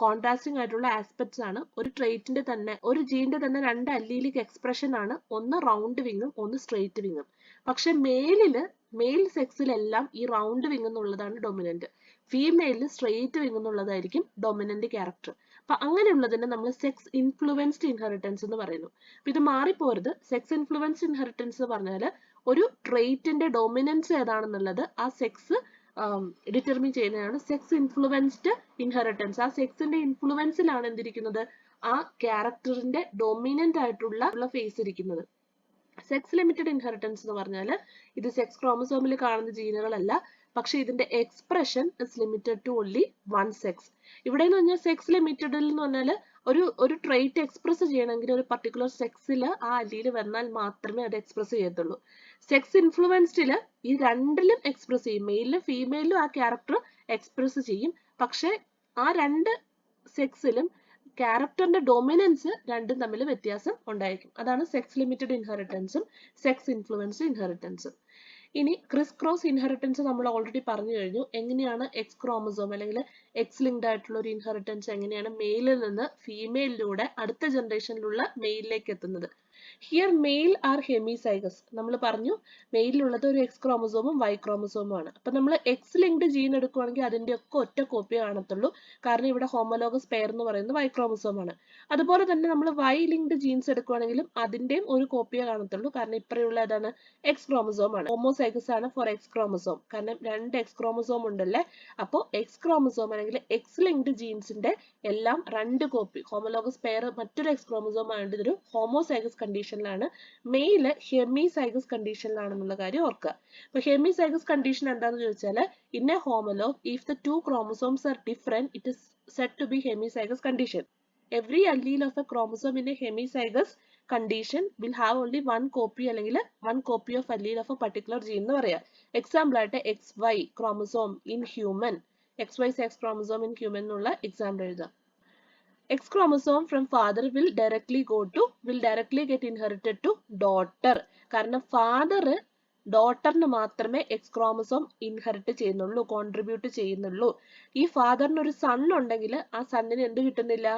കോൺട്രാസ്റ്റിംഗ് ആയിട്ടുള്ള ആസ്പെക്ട്സ് ആണ്. ഒരു ട്രേറ്റിന്റെ തന്നെ, ഒരു ജീന്റെ തന്നെ രണ്ട് അല്ലീലിക് എക്സ്പ്രഷൻ ആണ്, ഒന്ന് റൗണ്ട് വിങ്ങും ഒന്ന് സ്ട്രെയിറ്റ് വിങ്ങും. പക്ഷെ മെയിൽ സെക്സിലെല്ലാം ഈ റൗണ്ട് വിങ് എന്നുള്ളതാണ് ഡൊമിനന്റ്, ഫീമെയിലിൽ സ്ട്രെയിറ്റ് വിങ് എന്നുള്ളതായിരിക്കും ഡൊമിനന്റ് ക്യാരക്ടർ. അപ്പൊ അങ്ങനെയുള്ളതിനെ നമ്മൾ സെക്സ് ഇൻഫ്ലുവൻസ്ഡ് ഇൻഹെറിറ്റൻസ് എന്ന് പറയുന്നു. അപ്പൊ ഇത് മാറിപ്പോരുത്. സെക്സ് ഇൻഫ്ലുവൻസ്ഡ് ഇൻഹെറിറ്റൻസ് എന്ന് പറഞ്ഞാൽ ഒരു ട്രേറ്റിന്റെ ഡൊമിനൻസ് ഏതാണെന്നുള്ളത് ആ സെക്സ് ഡിറ്റർമിൻ ചെയ്യുന്നതാണ് സെക്സ് ഇൻഫ്ലുവൻസ്ഡ് ഇൻഹെറിറ്റൻസ്. ആ സെക്സിന്റെ ഇൻഫ്ലുവൻസിലാണ് എന്തിരിക്കുന്നത്, ആ ക്യാരക്ടറിന്റെ ഡൊമിനന്റ് ആയിട്ടുള്ള ഫേസ് ഇരിക്കുന്നത്. സെക്സ് ലിമിറ്റഡ് ഇൻഹെറിറ്റൻസ് എന്ന് പറഞ്ഞാൽ ഇത് സെക്സ് ക്രോമസോമിൽ കാണുന്ന ജീനുകളല്ല, പക്ഷെ ഇതിന്റെ expression is limited to only one sex. ഇവിടെ എന്ന് പറഞ്ഞാൽ സെക്സ് ലിമിറ്റഡിൽ എന്ന് പറഞ്ഞാൽ ഒരു ട്രേറ്റ് എക്സ്പ്രസ് ചെയ്യണമെങ്കിൽ ഒരു പർട്ടിക്കുലർ സെക്സിൽ ആ അല്ലിയിൽ വന്നാൽ മാത്രമേ അത് എക്സ്പ്രസ് ചെയ്യത്തുള്ളൂ. സെക്സ് ഇൻഫ്ലുവൻസ്ഡില് ഈ രണ്ടിലും എക്സ്പ്രസ് ചെയ്യും, മെയിലും ഫീമെയിലും ആ ക്യാരക്ടർ എക്സ്പ്രസ് ചെയ്യും. പക്ഷെ ആ രണ്ട് സെക്സിലും ക്യാരക്ടറിന്റെ ഡൊമിനൻസ് രണ്ടും തമ്മിൽ വ്യത്യാസം ഉണ്ടായിരിക്കും. അതാണ് സെക്സ് ലിമിറ്റഡ് ഇൻഹെറിറ്റൻസും സെക്സ് ഇൻഫ്ലുവൻസ്ഡ് ഇൻഹെറിറ്റൻസും. ഇനി ക്രിസ് ക്രോസ് ഇൻഹെറിറ്റൻസ് നമ്മൾ ഓൾറെഡി പറഞ്ഞു കഴിഞ്ഞു. എങ്ങനെയാണ് എക്സ് ക്രോമസോം അല്ലെങ്കിൽ എക്സ് ലിങ്ക്ഡ് ആയിട്ടുള്ള ഒരു ഇൻഹെറിറ്റൻസ് എങ്ങനെയാണ് മെയിലിൽ നിന്ന് ഫീമെയിലിലൂടെ അടുത്ത ജനറേഷനിലുള്ള മെയിലിലേക്ക് എത്തുന്നത്. Here male are hemizygous. നമ്മൾ പറഞ്ഞു മെയിലുള്ളത് ഒരു എക്സ് ക്രോമസോമും വൈ ക്രോമസോമും ആണ്. അപ്പൊ നമ്മൾ എക്സ് ലിങ്ക്ഡ് ജീൻ എടുക്കുകയാണെങ്കിൽ അതിന്റെ ഒക്കെ ഒറ്റ കോപ്പി കാണത്തുള്ളൂ, കാരണം ഇവിടെ ഹോമോലോഗസ് പെയർ എന്ന് പറയുന്നത് വൈ ക്രോമസോം ആണ്. അതുപോലെ തന്നെ നമ്മൾ വൈ ലിങ്ക്ഡ് ജീൻസ് എടുക്കുകയാണെങ്കിലും അതിന്റെയും ഒരു കോപ്പിയെ കാണത്തുള്ളൂ, കാരണം ഇപ്പറയുള്ള ഏതാണ്, എക്സ് ക്രോമസോം ആണ്. ഹോമോസൈഗസ് ആണ് ഫോർ എക്സ് ക്രോമസോം, കാരണം രണ്ട് എക്സ് ക്രോമസോം ഉണ്ടല്ലേ. അപ്പോൾ എക്സ് ക്രോമസോം അല്ലെങ്കിൽ എക്സ് ലിങ്ക്ഡ് ജീൻസിന്റെ എല്ലാം രണ്ട് കോപ്പി, ഹോമോലോഗസ് പെയർ മറ്റൊരു എക്സ് ക്രോമസോം ആയതുകൊണ്ട് ഇതൊരു ഹോമോസൈഗസ് കണ്ടീഷനിലാണ്, മെയില് ഹെമിസൈഗസ് കണ്ടീഷനിലാണെന്നുള്ള കാര്യം ഓർക്കുക. അപ്പൊ ഹെമിസൈഗസ് കണ്ടീഷൻ എന്താണെന്ന് ചോദിച്ചാൽ, in a homologue if the two chromosomes are different it is said to be hemizygous condition. Every allele of a chromosome in a hemizygous condition will have only one copy അല്ലെങ്കിൽ one copy of allele of a particular gene എന്ന് പറയാം. Example ആയിട്ട് XY chromosome in human, XY sex chromosome in human എന്നുള്ള example എഴുതാം. X chromosome from father will directly get inherited to daughter. കാരണം father ഡോട്ടറിന് മാത്രമേ X chromosome inherit ചെയ്യുന്നുള്ളൂ, contribute ചെയ്യുന്നുള്ളൂ. ഈ ഫാദറിന് ഒരു സൺ ഉണ്ടെങ്കിൽ ആ സണ്ണിന് എന്ത് കിട്ടുന്നില്ല,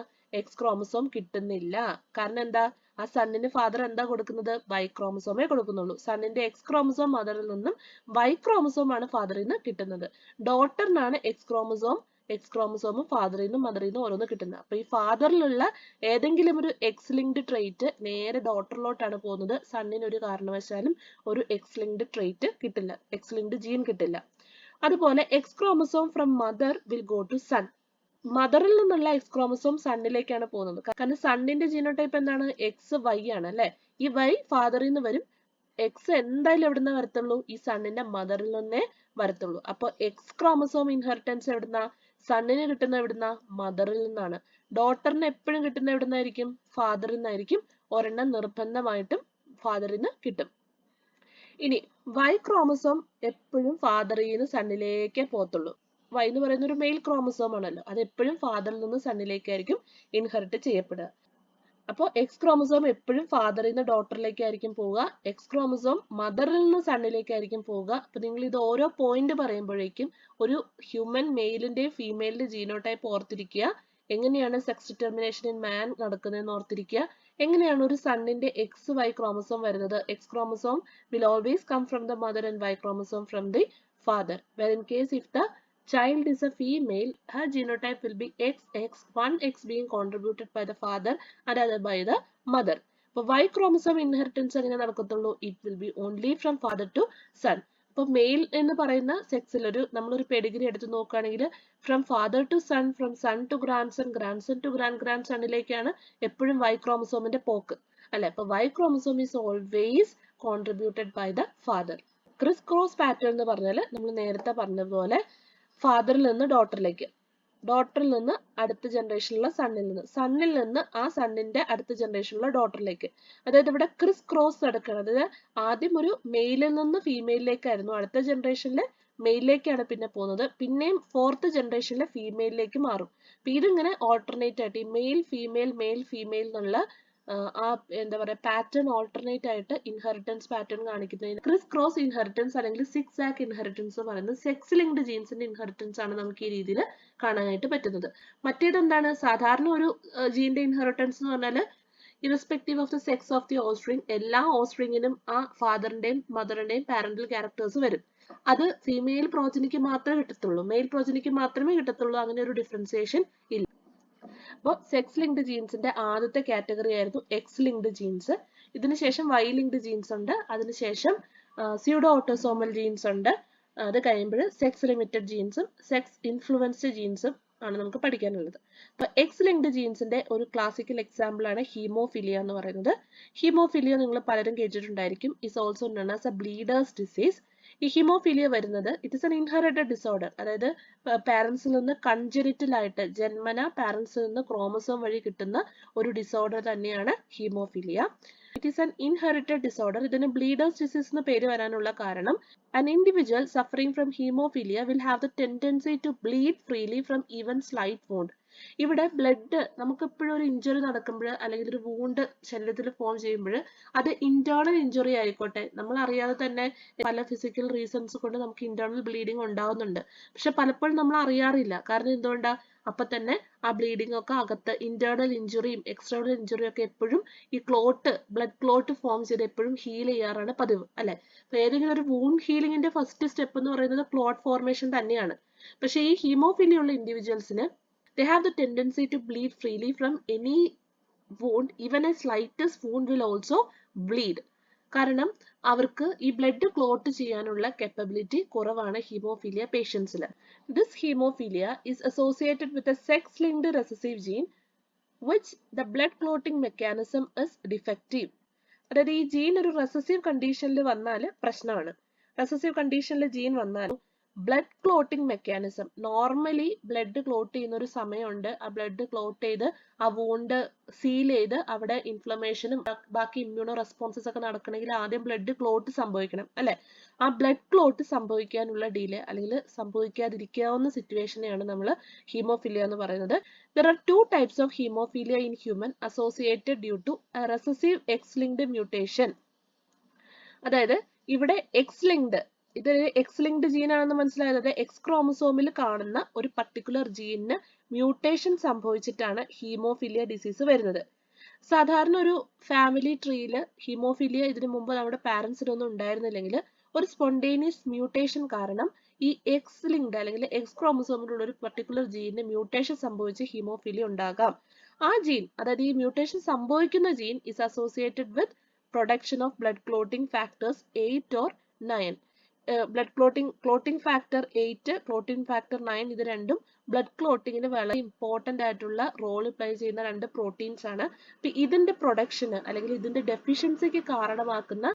എക്സ് ക്രോമസോം കിട്ടുന്നില്ല. കാരണം എന്താ, ആ സണ്ണിന് ഫാദർ എന്താ കൊടുക്കുന്നത്, വൈ ക്രോമസോമേ കൊടുക്കുന്നുള്ളൂ. സണ്ണിന്റെ എക്സ് ക്രോമസോം മദറിൽ നിന്നും വൈ ക്രോമസോം ആണ് ഫാദറിൽ നിന്ന് കിട്ടുന്നത്. ഡോട്ടറിനാണ് എക്സ് ക്രോമസോമും ഫാദറിൽ നിന്നും മദറിൽ നിന്നും ഓരോന്ന് കിട്ടുന്നത്. അപ്പൊ ഈ ഫാദറിലുള്ള ഏതെങ്കിലും ഒരു എക്സ് ലിങ്ക്ഡ് ട്രേറ്റ് നേരെ ഡോട്ടറിലോട്ടാണ് പോകുന്നത്. സണ്ണിന് ഒരു കാരണവശാലും ഒരു എക്സ് ലിങ്ക്ഡ് ട്രേറ്റ് കിട്ടില്ല, എക്സ് ലിങ്ക്ഡ് ജീൻ കിട്ടില്ല. അതുപോലെ X chromosome from mother will go to son. മദറിൽ നിന്നുള്ള എക്സ് ക്രോമസോം സണ്ണിലേക്കാണ് പോകുന്നത്. കാരണം സണ്ണിന്റെ ജീനോടൈപ്പ് എന്താണ്, എക്സ് വൈ ആണ് അല്ലെ. ഈ വൈ ഫാദറിൽ നിന്ന് വരും, എക്സ് എന്തായാലും എവിടുന്ന വരത്തുള്ളൂ? ഈ സണ്ണിന്റെ മദറിൽ നിന്നേ വരത്തുള്ളൂ. അപ്പൊ എക്സ് ക്രോമസോം ഇൻഹെറിറ്റൻസ് എവിടുന്ന? സണ്ണിന് കിട്ടുന്ന എവിടുന്ന? മദറിൽ നിന്നാണ്. ഡോട്ടറിന് എപ്പോഴും കിട്ടുന്ന എവിടുന്നായിരിക്കും? ഫാദറിൽ നിന്നായിരിക്കും. ഒരെണ്ണം നിർബന്ധമായിട്ടും ഫാദറിന് കിട്ടും. ഇനി വൈ ക്രോമസോം എപ്പോഴും ഫാദറിൽ നിന്ന് സണ്ണിലേക്കേ പോകത്തുള്ളൂ. വൈ എന്ന് പറയുന്ന ഒരു മെയിൽ ക്രോമസോം ആണല്ലോ, അത് എപ്പോഴും ഫാദറിൽ നിന്ന് സണ്ണിലേക്കായിരിക്കും ഇൻഹെറിറ്റ് ചെയ്യപ്പെടുക. അപ്പോൾ എക്സ് ക്രോമസോം എപ്പോഴും ഫാദറിൽ നിന്ന് ഡോട്ടറിലേക്കായിരിക്കും പോവുക. എക്സ് ക്രോമസോം മദറിൽ നിന്ന് സണ്ണിലേക്കായിരിക്കും പോവുക. അപ്പൊ നിങ്ങൾ ഇത് ഓരോ പോയിന്റ് പറയുമ്പോഴേക്കും ഒരു ഹ്യൂമൻ മെയിലിന്റെയും ഫീമെയിലിന്റെ ജീനോടൈപ്പ് ഓർത്തിരിക്കുക. എങ്ങനെയാണ് സെക്സ് ഡിറ്റർമിനേഷൻ ഇൻ മാൻ നടക്കുന്നതെന്ന് ഓർത്തിരിക്കുക. എങ്ങനെയാണ് ഒരു സണ്ണിന്റെ എക്സ് വൈ ക്രോമസോം വരുന്നത്? X chromosome will always come from the mother and Y chromosome from the father. Where in case if the child is a female, her genotype will be XX, one X being contributed by the father and other by the mother. അപ്പോൾ Y chromosome inheritance എങ്ങനെ നടക്കത്തുള്ളൂ? It will be only from father to son. അപ്പോൾ male എന്ന് പറയുന്ന സെക്സിൽ നമ്മളൊരു pedigree എടുത്ത് നോക്കുകയാണെങ്കിൽ from father to son, from son to grandson, grandson to ഗ്രാൻഡ് സണ്ണിലേക്കാണ് എപ്പോഴും Y ക്രോമസോമിന്റെ പോക്ക് അല്ലെ. അപ്പൊ Y chromosome is always contributed by the father. Chris cross pattern എന്ന് പറഞ്ഞാൽ നമ്മൾ നേരത്തെ പറഞ്ഞതുപോലെ ഫാദറിൽ നിന്ന് ഡോട്ടറിലേക്ക്, ഡോട്ടറിൽ നിന്ന് അടുത്ത ജനറേഷനിലുള്ള സണ്ണിൽ നിന്ന് ആ സണ്ണിന്റെ അടുത്ത ജനറേഷനിലുള്ള ഡോട്ടറിലേക്ക്. അതായത് ഇവിടെ ക്രിസ് ക്രോസ് നടക്കുകയാണ്. അതായത് ആദ്യം ഒരു മെയിലിൽ നിന്ന് ഫീമെയിലിലേക്കായിരുന്നു, അടുത്ത ജനറേഷനിലെ മെയിലിലേക്കാണ് പിന്നെ പോകുന്നത്, പിന്നെയും ഫോർത്ത് ജനറേഷനിലെ ഫീമെയിലിലേക്ക് മാറും. അപ്പൊ ഇതിങ്ങനെ ഓൾട്ടർനേറ്റ് ആയിട്ട് ഈ മെയിൽ ഫീമെയിൽ എന്നുള്ള ആ എന്താ പറയുക പാറ്റേൺ ഓൾട്ടർനേറ്റ് ആയിട്ട് ഇൻഹെറിറ്റൻസ് പാറ്റേൺ കാണിക്കുന്നതിന് ക്രിസ് ക്രോസ് ഇൻഹെറിറ്റൻസ് അല്ലെങ്കിൽ സിക്സ് ആക്ക് ഇൻഹെറിറ്റൻസ് പറയുന്നത് സെക്സ് ലിങ്ക്ഡ് ജീൻസിന്റെ ഇൻഹെറിറ്റൻസ് ആണ് നമുക്ക് ഈ രീതിയിൽ കാണാനായിട്ട് പറ്റുന്നത്. മറ്റേത് എന്താണ്? സാധാരണ ഒരു ജീന്റെ ഇൻഹെറിറ്റൻസ് എന്ന് പറഞ്ഞാൽ irrespective of the sex of the offspring, എല്ലാ ഓസ്പ്രിങ്ങിനും ആ ഫാദറിന്റെയും മദറിന്റെയും പാരന്റൽ ക്യാരക്ടേഴ്സ് വരും. അത് ഫീമെയിൽ പ്രോജനിക്ക് മാത്രമേ കിട്ടത്തുള്ളൂ, മെയിൽ പ്രോജനിക്ക് മാത്രമേ കിട്ടത്തുള്ളൂ. അങ്ങനെ ഒരു ഡിഫറൻസിയേഷൻ ഇല്ല. അപ്പോൾ സെക്സ് ലിങ്ക്ഡ് ജീൻസിന്റെ ആദ്യത്തെ കാറ്റഗറി ആയിരുന്നു എക്സ് ലിങ്ക്ഡ് ജീൻസ്. ഇതിനുശേഷം വൈ ലിങ്ക്ഡ് ജീൻസ് ഉണ്ട്, അതിനുശേഷം സ്യൂഡോ ഓട്ടോസോമൽ ജീൻസ് ഉണ്ട്. അത് കഴിയുമ്പോൾ സെക്സ് ലിമിറ്റഡ് ജീൻസും സെക്സ് ഇൻഫ്ലുവൻസ്ഡ് ജീൻസും ആണ് നമുക്ക് പഠിക്കാനുള്ളത്. അപ്പൊ എക്സ് ലിങ്ക്ഡ് ജീൻസിന്റെ ഒരു ക്ലാസിക്കൽ എക്സാമ്പിൾ ആണ് ഹീമോഫിലിയ എന്ന് പറയുന്നത്. ഹീമോഫിലിയ നിങ്ങൾ പലരും കേട്ടിട്ടുണ്ടായിരിക്കും. Is also known as a bleeders disease. ഈ ഹിമോഫീലിയ വരുന്നത് it is an inherited disorder. അതായത് പാരന്റ്സിൽ നിന്ന് കൺജനിറ്റൽ ആയിട്ട് ജന്മന പാരന്റ്സിൽ നിന്ന് ക്രോമസോം വഴി കിട്ടുന്ന ഒരു ഡിസോർഡർ തന്നെയാണ് haemophilia. It is an inherited disorder. ഇതിന് ബ്ലീഡേഴ്സ് ഡിസീസ് എന്ന് പേര് വരാനുള്ള കാരണം an individual suffering from hemophilia will have the tendency to bleed freely from even slight wound. ഇവിടെ ബ്ലഡ് നമുക്ക് എപ്പോഴും ഒരു ഇഞ്ചുറി നടക്കുമ്പോൾ അല്ലെങ്കിൽ ഒരു വൂണ്ട് ശരീരത്തിൽ ഫോം ചെയ്യുമ്പോൾ അത് ഇന്റേണൽ ഇഞ്ചുറി ആയിക്കോട്ടെ, നമ്മൾ അറിയാതെ തന്നെ പല ഫിസിക്കൽ റീസൺസ് കൊണ്ട് നമുക്ക് ഇന്റേണൽ ബ്ലീഡിങ് ഉണ്ടാവുന്നുണ്ട്. പക്ഷെ പലപ്പോഴും നമ്മൾ അറിയാറില്ല. കാരണം എന്തുകൊണ്ടാ? അപ്പൊ തന്നെ ആ ബ്ലീഡിംഗ് ഒക്കെ അകത്ത് ഇന്റേണൽ ഇഞ്ചുറിയും എക്സ്റ്റേണൽ ഇഞ്ചുറിയും ഒക്കെ എപ്പോഴും ഈ ബ്ലഡ് ക്ലോട്ട് ഫോം ചെയ്ത് എപ്പോഴും ഹീൽ ചെയ്യാറാണ് പതിവ് അല്ലെ. അപ്പൊ ഏതെങ്കിലും ഒരു വൂണ്ട് ഹീലിംഗിന്റെ ഫസ്റ്റ് സ്റ്റെപ്പ് എന്ന് പറയുന്നത് ക്ലോട്ട് ഫോർമേഷൻ തന്നെയാണ്. പക്ഷെ ഈ ഹീമോഫിലിയ ഉള്ള ഇൻഡിവിജ്വൽസിന് they have the tendency to bleed freely from any wound. Even a slightest wound will also bleed. കാരണം അവർക്ക് ഈ ബ്ലഡ് ക്ലോട്ട് ചെയ്യാനുള്ള കപ്പാബിലിറ്റി കുറവാണ് ഹീമോഫീലിയ പേഷ്യൻസിൽ. This haemophilia is associated with a sex-linked recessive gene which the blood clotting mechanism is defective. അതായത് ഈ gene ഒരു recessive കണ്ടീഷനിൽ വന്നാൽ പ്രശ്നമാണ്. റെസസീവ് കണ്ടീഷനിൽ ജീൻ വന്നാൽ blood clotting mechanism, normally blood clot ചെയ്യുന്ന ഒരു സമയമുണ്ട്. ആ ബ്ലഡ് ക്ലോട്ട് ചെയ്ത് ആ വൂണ്ട് സീൽ ചെയ്ത് അവിടെ ഇൻഫ്ലമേഷനും ബാക്കി ഇമ്മ്യൂണോ റെസ്പോൺസസ് ഒക്കെ നടക്കണമെങ്കിൽ ആദ്യം ബ്ലഡ് ക്ലോട്ട് സംഭവിക്കണം അല്ലെ. ആ ബ്ലഡ് ക്ലോട്ട് സംഭവിക്കാനുള്ള ഡിലേ അല്ലെങ്കിൽ സംഭവിക്കാതിരിക്കാവുന്ന സിറ്റുവേഷനെയാണ് നമ്മൾ ഹീമോഫിലിയ എന്ന് പറയുന്നത്. There are two types of hemophilia in human associated due to a recessive X-linked mutation. അതായത് ഇവിടെ X-linked, ഇതൊരു എക്സ് ലിങ്ക്ഡ് ജീൻ ആണെന്ന് മനസ്സിലായത്. എക്സ് ക്രോമസോമിൽ കാണുന്ന ഒരു പർട്ടിക്കുലർ ജീനിന് മ്യൂട്ടേഷൻ സംഭവിച്ചിട്ടാണ് ഹീമോഫിലിയ ഡിസീസ് വരുന്നത്. സാധാരണ ഒരു ഫാമിലി ട്രീയിൽ ഹീമോഫിലിയ ഇതിനു മുമ്പ് നമ്മുടെ പാരന്റ്സിനൊന്നും ഉണ്ടായിരുന്നില്ലെങ്കിൽ ഒരു സ്പോണ്ടേനിയസ് മ്യൂട്ടേഷൻ കാരണം ഈ എക്സ് ലിങ്ക്ഡ് അല്ലെങ്കിൽ എക്സ് ക്രോമസോമിലുള്ള ഒരു പർട്ടിക്കുലർ ജീനിന് മ്യൂട്ടേഷൻ സംഭവിച്ച് ഹീമോഫിലിയ ഉണ്ടാകാം. ആ ജീൻ, അതായത് ഈ മ്യൂട്ടേഷൻ സംഭവിക്കുന്ന gene is associated with production of blood clotting factors 8 or 9. Blood clotting factor 8, clotting factor 9 ഇത് രണ്ടും ബ്ലഡ് ക്ലോട്ടിങ്ങിന് വളരെ ഇമ്പോർട്ടന്റ് ആയിട്ടുള്ള റോൾ പ്ലേ ചെയ്യുന്ന രണ്ട് പ്രോട്ടീൻസ് ആണ്. അപ്പൊ ഇതിന്റെ പ്രൊഡക്ഷന് അല്ലെങ്കിൽ ഇതിന്റെ ഡെഫിഷ്യൻസിക്ക് കാരണമാക്കുന്ന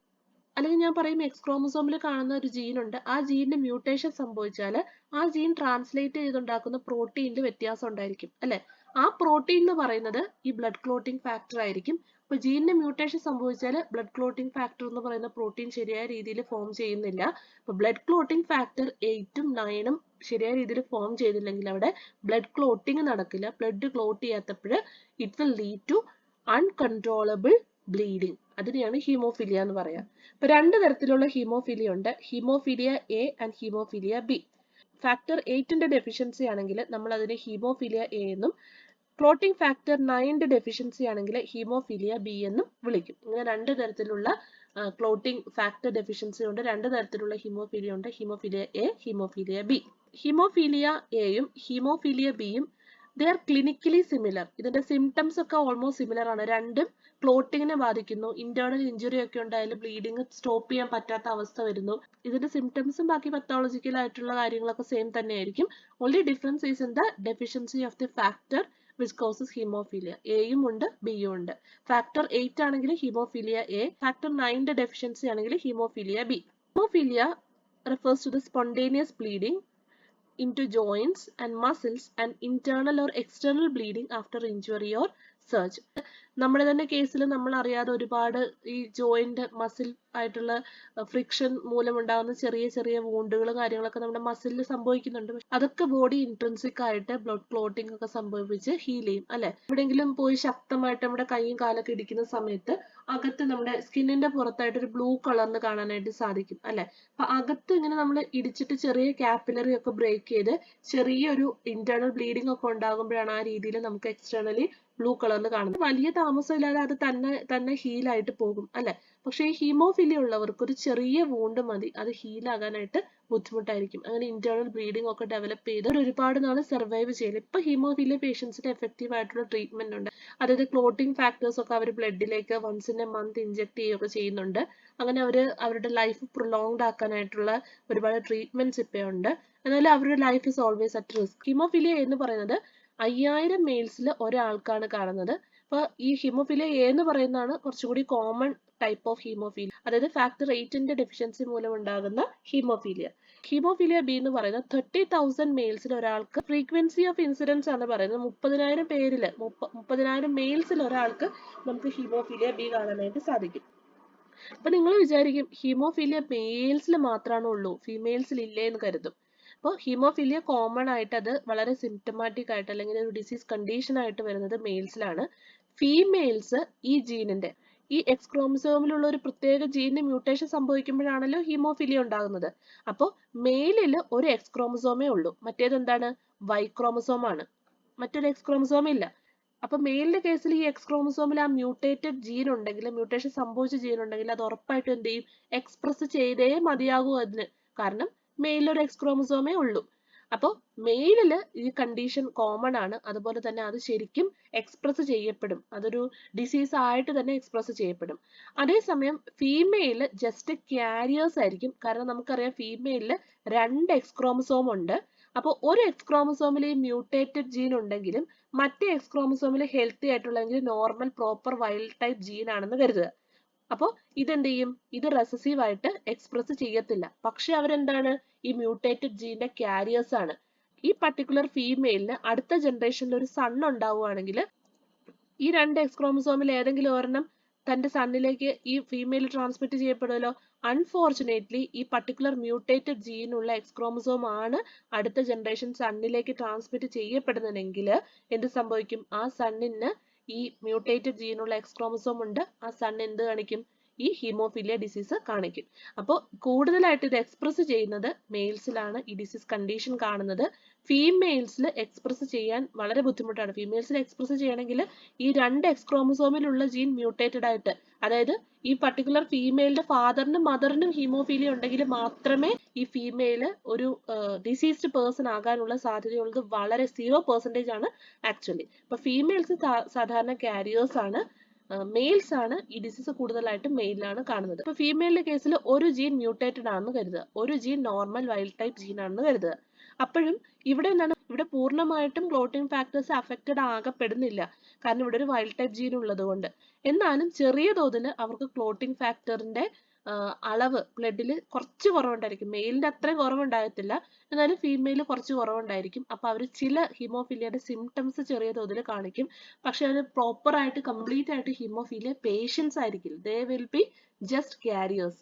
അല്ലെങ്കിൽ ഞാൻ പറയും എക്സ് ക്രോമസോമിൽ കാണുന്ന ഒരു ജീൻ ഉണ്ട്, ആ ജീനിന് മ്യൂട്ടേഷൻ സംഭവിച്ചാൽ ആ ജീൻ ട്രാൻസ്ലേറ്റ് ചെയ്തുണ്ടാക്കുന്ന പ്രോട്ടീനിൽ വ്യത്യാസം ഉണ്ടായിരിക്കും അല്ലെ. ആ പ്രോട്ടീൻ എന്ന് പറയുന്നത് ഈ ബ്ലഡ് ക്ലോട്ടിംഗ് ഫാക്ടർ ആയിരിക്കും. അപ്പൊ ജീനിന് മ്യൂട്ടേഷൻ സംഭവിച്ചാൽ ബ്ലഡ് ക്ലോട്ടിംഗ് ഫാക്ടർ എന്ന് പറയുന്ന പ്രോട്ടീൻ ശരിയായ രീതിയിൽ ഫോം ചെയ്യുന്നില്ല. അപ്പൊ ബ്ലഡ് ക്ലോട്ടിംഗ് ഫാക്ടർ 8ഉം 9ഉം ശരിയായ രീതിയിൽ ഫോം ചെയ്തില്ലെങ്കിൽ അവിടെ ബ്ലഡ് ക്ലോട്ടിംഗ് നടക്കില്ല. ബ്ലഡ് ക്ലോട്ട് ചെയ്യാത്തപ്പോൾ it will lead to uncontrollable bleeding. അതിനെയാണ് ഹീമോഫിലിയ എന്ന് പറയാം. ഇപ്പൊ രണ്ട് തരത്തിലുള്ള ഹീമോഫിലിയ ഉണ്ട്, haemophilia A and haemophilia B. Factor 8ന്റെ ഡെഫിഷ്യൻസി ആണെങ്കിൽ നമ്മൾ അതിനെ ഹീമോഫിലിയ എ എന്നും ക്ലോട്ടിംഗ് ഫാക്ടർ 9ന്റെ ഡെഫിഷ്യൻസി ആണെങ്കിൽ ഹീമോഫിലിയ ബി എന്നും വിളിക്കും. ഇങ്ങനെ രണ്ട് തരത്തിലുള്ള ക്ലോട്ടിംഗ് ഫാക്ടർ ഡെഫിഷ്യൻസി ഉണ്ട്, രണ്ട് തരത്തിലുള്ള ഹീമോഫിലിയ ഉണ്ട്, haemophilia A, haemophilia B. Haemophilia എയും ഹീമോഫിലിയ ബിയും ദേ ആർ ക്ലിനിക്കലി സിമിലർ. ഇതിന്റെ സിംറ്റംസ് ഒക്കെ ഓൾമോസ്റ്റ് സിമിലർ ആണ്. രണ്ടും ക്ലോട്ടിങ്ങിനെ ബാധിക്കുന്നു. ഇന്റേണൽ ഇഞ്ചുറി ഒക്കെ ഉണ്ടായാലും ബ്ലീഡിങ് സ്റ്റോപ്പ് ചെയ്യാൻ പറ്റാത്ത അവസ്ഥ വരുന്നു. ഇതിന്റെ സിംറ്റംസും ബാക്കി പത്തോളജിക്കൽ ആയിട്ടുള്ള കാര്യങ്ങളൊക്കെ സെയിം തന്നെയായിരിക്കും. Only difference is in the deficiency of the factor which causes hemophilia. എയും ഉണ്ട് ബിയും ഉണ്ട്. ഫാക്ടർ 8 ആണെങ്കിൽ ഹീമോഫിലിയ എ, ഫാക്ടർ 9ന്റെ ഡെഫിഷ്യൻസി ആണെങ്കിൽ haemophilia B. Haemophilia refers to the spontaneous bleeding into joints and muscles and internal or external bleeding after injury or surgery. നമ്മുടെ തന്നെ കേസിൽ നമ്മൾ അറിയാതെ ഒരുപാട് ഈ ജോയിന്റ് മസിൽ ആയിട്ടുള്ള ഫ്രിക്ഷൻ മൂലം ഉണ്ടാകുന്ന ചെറിയ ചെറിയ വൂണ്ടുകളും കാര്യങ്ങളൊക്കെ നമ്മുടെ മസിലിൽ സംഭവിക്കുന്നുണ്ട്. അതൊക്കെ ബോഡി ഇൻട്രിൻസിക് ആയിട്ട് ബ്ലഡ് ക്ലോട്ടിംഗ് ഒക്കെ സംഭവിച്ച് ഹീൽ ചെയ്യും അല്ലെ. എവിടെയെങ്കിലും പോയി ശക്തമായിട്ട് നമ്മുടെ കൈയും കാലൊക്കെ ഇടിക്കുന്ന സമയത്ത് അകത്ത് നമ്മുടെ സ്കിന്നിന്റെ പുറത്തായിട്ട് ഒരു ബ്ലൂ കളറിന് കാണാനായിട്ട് സാധിക്കും അല്ലെ. അപ്പൊ അകത്ത് ഇങ്ങനെ നമ്മൾ ഇടിച്ചിട്ട് ചെറിയ കാപ്പിലറി ഒക്കെ ബ്രേക്ക് ചെയ്ത് ചെറിയൊരു ഇന്റേണൽ ബ്ലീഡിംഗ് ഒക്കെ ഉണ്ടാകുമ്പോഴാണ് ആ രീതിയിൽ നമുക്ക് എക്സ്റ്റേണലി ബ്ലൂ കളറിൽ കാണുന്നത്. വലിയ താമസമില്ലാതെ അത് തന്നെ ഹീലായിട്ട് പോകും അല്ലെ. പക്ഷെ ഈ ഹീമോഫിലിയ ഉള്ളവർക്ക് ഒരു ചെറിയ വൂണ്ട് മതി അത് ഹീലാകാനായിട്ട് ബുദ്ധിമുട്ടായിരിക്കും. അങ്ങനെ ഇന്റേണൽ ബ്ലീഡിംഗ് ഒക്കെ ഡെവലപ്പ് ചെയ്ത് ഒരുപാട് നാൾ സർവൈവ് ചെയ്യില്ല. ഇപ്പൊ ഹീമോഫിലിയ പേഷ്യൻസിന് എഫക്റ്റീവ് ആയിട്ടുള്ള ട്രീറ്റ്മെന്റ് ഉണ്ട്. അതായത് ക്ലോട്ടിംഗ് ഫാക്ടേഴ്സ് ഒക്കെ അവർ ബ്ലഡിലേക്ക് once in a month inject ചെയ്യുകയൊക്കെ ചെയ്യുന്നുണ്ട്. അങ്ങനെ അവരുടെ ലൈഫ് പ്രൊലോങ്ഡ് ആക്കാനായിട്ടുള്ള ഒരുപാട് ട്രീറ്റ്മെന്റ്സ് ഇപ്പൊ ഉണ്ട്. എന്നാലും അവരുടെ life is always at risk. Haemophilia എന്ന് പറയുന്നത് 5000 മെയിൽസിൽ ഒരാൾക്കാണ് കാണുന്നത്. അപ്പൊ ഈ ഹീമോഫിലിയ എ എന്ന് പറയുന്നതാണ് കുറച്ചുകൂടി കോമൺ ടൈപ്പ് ഓഫ് ഹീമോഫീലിയ, അതായത് ഫാക്ടർ 8ന്റെ ഡെഫിഷ്യൻസി മൂലം ഉണ്ടാകുന്ന ഹീമോഫീലിയ. ഹീമോഫീലിയ ബി എന്ന് പറയുന്നത് 30,000 മെയിൽസിൽ ഒരാൾക്ക് ഫ്രീക്വൻസി ഓഫ് ഇൻസിഡൻസ് ആണ് പറയുന്നത്. 30,000 മെയിൽസിൽ ഒരാൾക്ക് നമുക്ക് ഹീമോഫീലിയ ബി കാണാനായിട്ട് സാധിക്കും. അപ്പൊ നിങ്ങൾ വിചാരിക്കും ഹീമോഫീലിയ മെയിൽസിൽ മാത്രമാണ് ഉള്ളൂ, ഫീമെയിൽസിൽ ഇല്ലേ എന്ന് കരുതും. അപ്പോൾ ഹീമോഫീലിയ കോമൺ ആയിട്ട് അത് വളരെ സിംറ്റമാറ്റിക് ആയിട്ട് അല്ലെങ്കിൽ ഒരു ഡിസീസ് കണ്ടീഷൻ ആയിട്ട് വരുന്നത് മെയിൽസിലാണ്. ഫീമെയിൽസ് ഈ ജീനിന്റെ ഈ എക്സ് ക്രോമസോമിലുള്ള ഒരു പ്രത്യേക ജീനിന് മ്യൂട്ടേഷൻ സംഭവിക്കുമ്പോഴാണല്ലോ ഹീമോഫിലിയ ഉണ്ടാകുന്നത്. അപ്പോൾ മെയിലിൽ ഒരു എക്സ് ക്രോമസോമേ ഉള്ളൂ, മറ്റേത് എന്താണ് വൈ ക്രോമസോം ആണ്, മറ്റൊരു എക്സ് ക്രോമസോം ഇല്ല. അപ്പൊ മെയിലിന്റെ കേസിൽ ഈ എക്സ് ക്രോമസോമിൽ ആ മ്യൂട്ടേറ്റഡ് ജീൻ ഉണ്ടെങ്കിൽ, മ്യൂട്ടേഷൻ സംഭവിച്ച ജീൻ ഉണ്ടെങ്കിൽ അത് ഉറപ്പായിട്ടും എന്ത് ചെയ്യും, എക്സ്പ്രസ് ചെയ്തേ മതിയാകൂ അതിന്. കാരണം മെയിലിൽ ഒരു എക്സ് ക്രോമസോമേ ഉള്ളൂ. അപ്പോൾ മെയിലില് ഈ കണ്ടീഷൻ കോമൺ ആണ്, അതുപോലെ തന്നെ അത് ശരിക്കും എക്സ്പ്രസ് ചെയ്യപ്പെടും, അതൊരു ഡിസീസ് ആയിട്ട് തന്നെ എക്സ്പ്രസ് ചെയ്യപ്പെടും. അതേസമയം ഫീമെയില് ജസ്റ്റ് ക്യാരിയേഴ്സ് ആയിരിക്കും. കാരണം നമുക്കറിയാം ഫീമെയിലില് 2 എക്സ് ക്രോമസോം ഉണ്ട്. അപ്പോൾ ഒരു എക്സ് ക്രോമസോമിൽ ഈ മ്യൂട്ടേറ്റഡ് ജീൻ ഉണ്ടെങ്കിലും മറ്റേ എക്സ് ക്രോമസോമിൽ ഹെൽത്തി ആയിട്ടുള്ള normal proper wild type gene ആണെന്ന് കരുതുക. അപ്പോൾ ഇതെന്ത് ചെയ്യും, ഇത് റെസസീവ് ആയിട്ട് എക്സ്പ്രസ് ചെയ്യത്തില്ല. പക്ഷെ അവരെന്താണ്, ഈ മ്യൂട്ടേറ്റഡ് ജീന്റെ ക്യാരിയേഴ്സ് ആണ്. ഈ പർട്ടിക്കുലർ ഫീമെയിലിന് അടുത്ത ജനറേഷനിൽ ഒരു സൺ ഉണ്ടാവുകയാണെങ്കിൽ ഈ 2 എക്സ് ക്രോമസോമിൽ ഏതെങ്കിലും ഒരെണ്ണം തന്റെ സണ്ണിലേക്ക് ഈ ഫീമെയിൽ ട്രാൻസ്മിറ്റ് ചെയ്യപ്പെടുമല്ലോ. അൺഫോർച്ചുനേറ്റ്ലി ഈ പർട്ടിക്കുലർ മ്യൂട്ടേറ്റഡ് ജീനുള്ള എക്സ് ക്രോമസോം ആണ് അടുത്ത ജനറേഷൻ സണ്ണിലേക്ക് ട്രാൻസ്മിറ്റ് ചെയ്യപ്പെടുന്നതെങ്കിൽ എന്ത് സംഭവിക്കും, ആ സണ്ണിന് ഈ മ്യൂട്ടേറ്റഡ് ജീനുള്ള എക്സ് ക്രോമസോം ഉണ്ട്, ആ സൺ എന്ത് കാണിക്കും, ഈ ഹീമോഫിലിയ ഡിസീസ് കാണിക്കും. അപ്പോൾ കൂടുതലായിട്ട് ഇത് എക്സ്പ്രസ് ചെയ്യുന്നത് മെയിൽസിലാണ് ഈ ഡിസീസ് കണ്ടീഷൻ കാണുന്നത്. ഫീമെയിൽസിൽ എക്സ്പ്രസ് ചെയ്യാൻ വളരെ ബുദ്ധിമുട്ടാണ്. ഫീമെയിൽസിൽ എക്സ്പ്രസ് ചെയ്യണമെങ്കിൽ ഈ 2 എക്സ് ക്രോമസോമിലുള്ള ജീൻ മ്യൂട്ടേറ്റഡ് ആയിട്ട്, അതായത് ഈ പർട്ടിക്കുലർ ഫീമെയിലിന്റെ ഫാദറിനും മദറിനും ഹീമോഫീലിയ ഉണ്ടെങ്കിൽ മാത്രമേ ഈ ഫീമെയില് ഒരു ഡിസീസ്ഡ് പേഴ്സൺ ആകാനുള്ള സാധ്യതയുള്ളത് വളരെ 0% ആണ് ആക്ച്വലി. അപ്പൊ ഫീമെയിൽസ് സാധാരണ കാരിയേഴ്സ് ആണ്, മെയിൽസ് ആണ് ഈ ഡിസീസ് കൂടുതലായിട്ട് മെയിലാണ് കാണുന്നത്. ഇപ്പൊ ഫീമെയിലിന്റെ കേസിൽ ഒരു ജീൻ മ്യൂട്ടേറ്റഡ് ആണെന്ന് കരുതുക, ഒരു gene normal wild type gene ആണെന്ന് കരുതുക. അപ്പോഴും ഇവിടെ എന്താണ്, ഇവിടെ പൂർണ്ണമായിട്ടും ക്ലോട്ടിംഗ് ഫാക്ടേഴ്സ് അഫക്റ്റഡ് ആകപ്പെടുന്നില്ല, കാരണം ഇവിടെ ഒരു വൈൽഡ് ടൈപ്പ് ജീൻ ഉള്ളത് കൊണ്ട്. എന്നാലും ചെറിയ തോതിൽ അവർക്ക് ക്ലോട്ടിംഗ് ഫാക്ടറിന്റെ അളവ് ബ്ലഡിൽ കുറച്ച് കുറവുണ്ടായിരിക്കും. മെയിലിന്റെ അത്രയും കുറവുണ്ടാകത്തില്ല, എന്നാലും ഫീമെയിൽ കുറച്ച് കുറവുണ്ടായിരിക്കും. അപ്പൊ അവർ ചില ഹീമോഫീലിയയുടെ സിംറ്റംസ് ചെറിയ തോതിൽ കാണിക്കും. പക്ഷെ അത് പ്രോപ്പർ ആയിട്ട് കംപ്ലീറ്റ് ആയിട്ട് ഹീമോഫീലിയ പേഷ്യൻസ് ആയിരിക്കില്ല. They will be just carriers.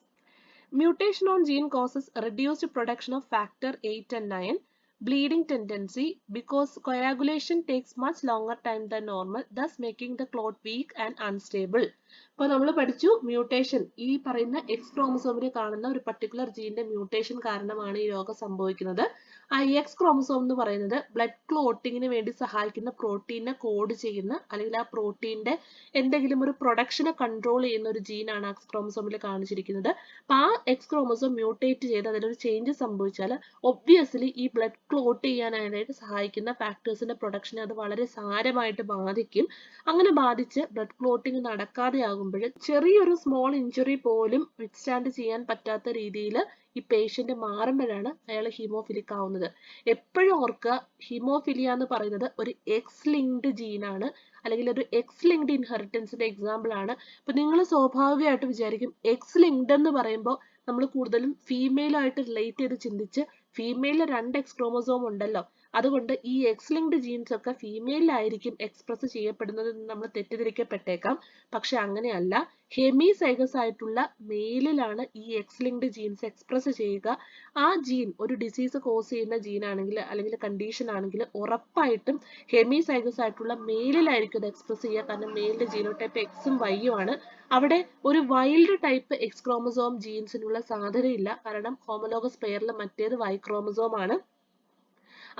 Mutation on gene causes reduced production of factor 8 and 9, bleeding tendency because coagulation takes much longer time than normal, thus making the clot weak and unstable. അപ്പോൾ നമ്മൾ പഠിച്ചു mutation, ഈ പറയുന്ന X ക്രോമസോമിൽ കാണുന്ന ഒരു particular ജീനിന്റെ mutation കാരണമാണ് ഈ രോഗം സംഭവിക്കുന്നത്. ആ എക്സ് ക്രോമസോം എന്ന് പറയുന്നത് ബ്ലഡ് ക്ലോട്ടിങ്ങിന് വേണ്ടി സഹായിക്കുന്ന പ്രോട്ടീനെ കോഡ് ചെയ്യുന്ന, അല്ലെങ്കിൽ ആ പ്രോട്ടീന്റെ എന്തെങ്കിലും ഒരു പ്രൊഡക്ഷനെ കൺട്രോൾ ചെയ്യുന്ന ഒരു ജീനാണ് എക്സ് ക്രോമസോമിൽ കാണിച്ചിരിക്കുന്നത്. അപ്പൊ ആ എക്സ് ക്രോമസോം മ്യൂട്ടേറ്റ് ചെയ്ത് അതിലൊരു ചേഞ്ച് സംഭവിച്ചാൽ ഒബ്വിയസ്ലി ഈ ബ്ലഡ് ക്ലോട്ട് ചെയ്യാനായിട്ട് സഹായിക്കുന്ന ഫാക്ടേഴ്സിന്റെ പ്രൊഡക്ഷനെ അത് വളരെ സാരമായിട്ട് ബാധിക്കും. അങ്ങനെ ബാധിച്ച് ബ്ലഡ് ക്ലോട്ടിങ് നടക്കാതെയാകുമ്പോൾ ചെറിയൊരു സ്മോൾ ഇഞ്ചുറി പോലും വിത്ത്സ്റ്റാൻഡ് ചെയ്യാൻ പറ്റാത്ത രീതിയിൽ ഈ പേഷ്യന്റ് മാറുമ്പോഴാണ് അയാൾ ഹീമോഫിലിക് ആവുന്നത്. എപ്പോഴും ഓർക്കുക, ഹീമോഫിലിയ എന്ന് പറയുന്നത് ഒരു എക്സ് ലിങ്ക്ഡ് ജീനാണ്, അല്ലെങ്കിൽ ഒരു എക്സ് ലിങ്ക്ഡ് ഇൻഹെറിറ്റൻസിന്റെ എക്സാമ്പിൾ ആണ്. അപ്പൊ നിങ്ങൾ സ്വാഭാവികമായിട്ട് വിചാരിക്കും എക്സ് ലിങ്ക്ഡ് എന്ന് പറയുമ്പോൾ നമ്മൾ കൂടുതലും ഫീമെയിൽ ആയിട്ട് റിലേറ്റ് ചെയ്ത് ചിന്തിച്ച്, ഫീമെയിലിൽ 2 എക്സ് ക്രോമസോം ഉണ്ടല്ലോ, അതുകൊണ്ട് ഈ എക്സ് ലിങ്ക്ഡ് ജീൻസ് ഒക്കെ ഫീമെയിലായിരിക്കും എക്സ്പ്രസ് ചെയ്യപ്പെടുന്നത് എന്ന് നമ്മൾ തെറ്റിദ്ധരിക്കപ്പെട്ടേക്കാം. പക്ഷെ അങ്ങനെയല്ല. ഹെമിസൈഗസ് ആയിട്ടുള്ള മെയിലിലാണ് ഈ എക്സ് ലിങ്ക്ഡ് ജീൻസ് എക്സ്പ്രസ് ചെയ്യുക. ആ ജീൻ ഒരു ഡിസീസ് കോസ് ചെയ്യുന്ന ജീൻ ആണെങ്കിൽ, അല്ലെങ്കിൽ കണ്ടീഷൻ ആണെങ്കിൽ, ഉറപ്പായിട്ടും ഹെമിസൈഗസ് ആയിട്ടുള്ള മെയിലിലായിരിക്കും ഇത് എക്സ്പ്രസ് ചെയ്യുക. കാരണം മെയിലിന്റെ ജീനോടൈപ്പ് എക്സും വൈയും ആണ്. അവിടെ ഒരു വൈൽഡ് ടൈപ്പ് എക്സ് ക്രോമസോം ജീൻസിനുള്ള സാധ്യതയില്ല, കാരണം ഹോമോലോഗസ് പെയറിൽ മറ്റേത് വൈ ക്രോമസോം ആണ്.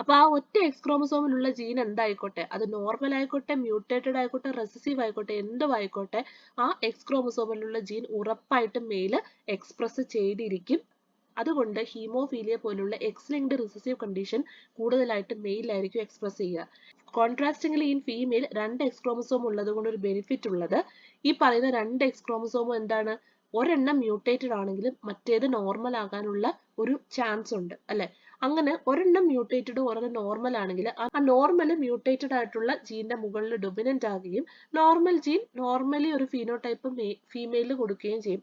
അപ്പൊ ആ ഒറ്റ എക്സ് ക്രോമസോമിലുള്ള ജീൻ എന്തായിക്കോട്ടെ, അത് നോർമൽ ആയിക്കോട്ടെ, മ്യൂട്ടേറ്റഡ് ആയിക്കോട്ടെ, റെസസീവ് ആയിക്കോട്ടെ, എന്തും ആയിക്കോട്ടെ, ആ എക്സ് ക്രോമസോമിലുള്ള ജീൻ ഉറപ്പായിട്ടും മെയില് എക്സ്പ്രസ് ചെയ്തിരിക്കും. അതുകൊണ്ട് ഹീമോഫീലിയ പോലുള്ള എക്സ് ലിങ്ക്ഡ് റിസസീവ് കണ്ടീഷൻ കൂടുതലായിട്ട് മെയിലായിരിക്കും എക്സ്പ്രസ് ചെയ്യുക. കോൺട്രാസ്റ്റിംഗ്ലി ഇൻ ഫീമെയിൽ 2 എക്സ് ക്രോമസോം ഉള്ളത് കൊണ്ട് ഒരു ബെനിഫിറ്റ് ഉള്ളത്, ഈ പറയുന്ന 2 എക്സ് ക്രോമസോമും എന്താണ്, ഒരെണ്ണം മ്യൂട്ടേറ്റഡ് ആണെങ്കിലും മറ്റേത് നോർമൽ ആകാനുള്ള ഒരു ചാൻസ് ഉണ്ട് അല്ലെ. അങ്ങനെ ഒരെണ്ണം മ്യൂട്ടേറ്റഡ് ഒരെണ്ണം നോർമൽ ആണെങ്കിൽ ആ നോർമൽ മ്യൂട്ടേറ്റഡ് ആയിട്ടുള്ള ജീനിന്റെ മുകളിൽ ഡൊമിനന്റ് ആകുകയും നോർമൽ ജീൻ നോർമലി ഒരു ഫീനോടൈപ്പ് ഫീമെയിലിൽ കൊടുക്കുകയും ചെയ്യും.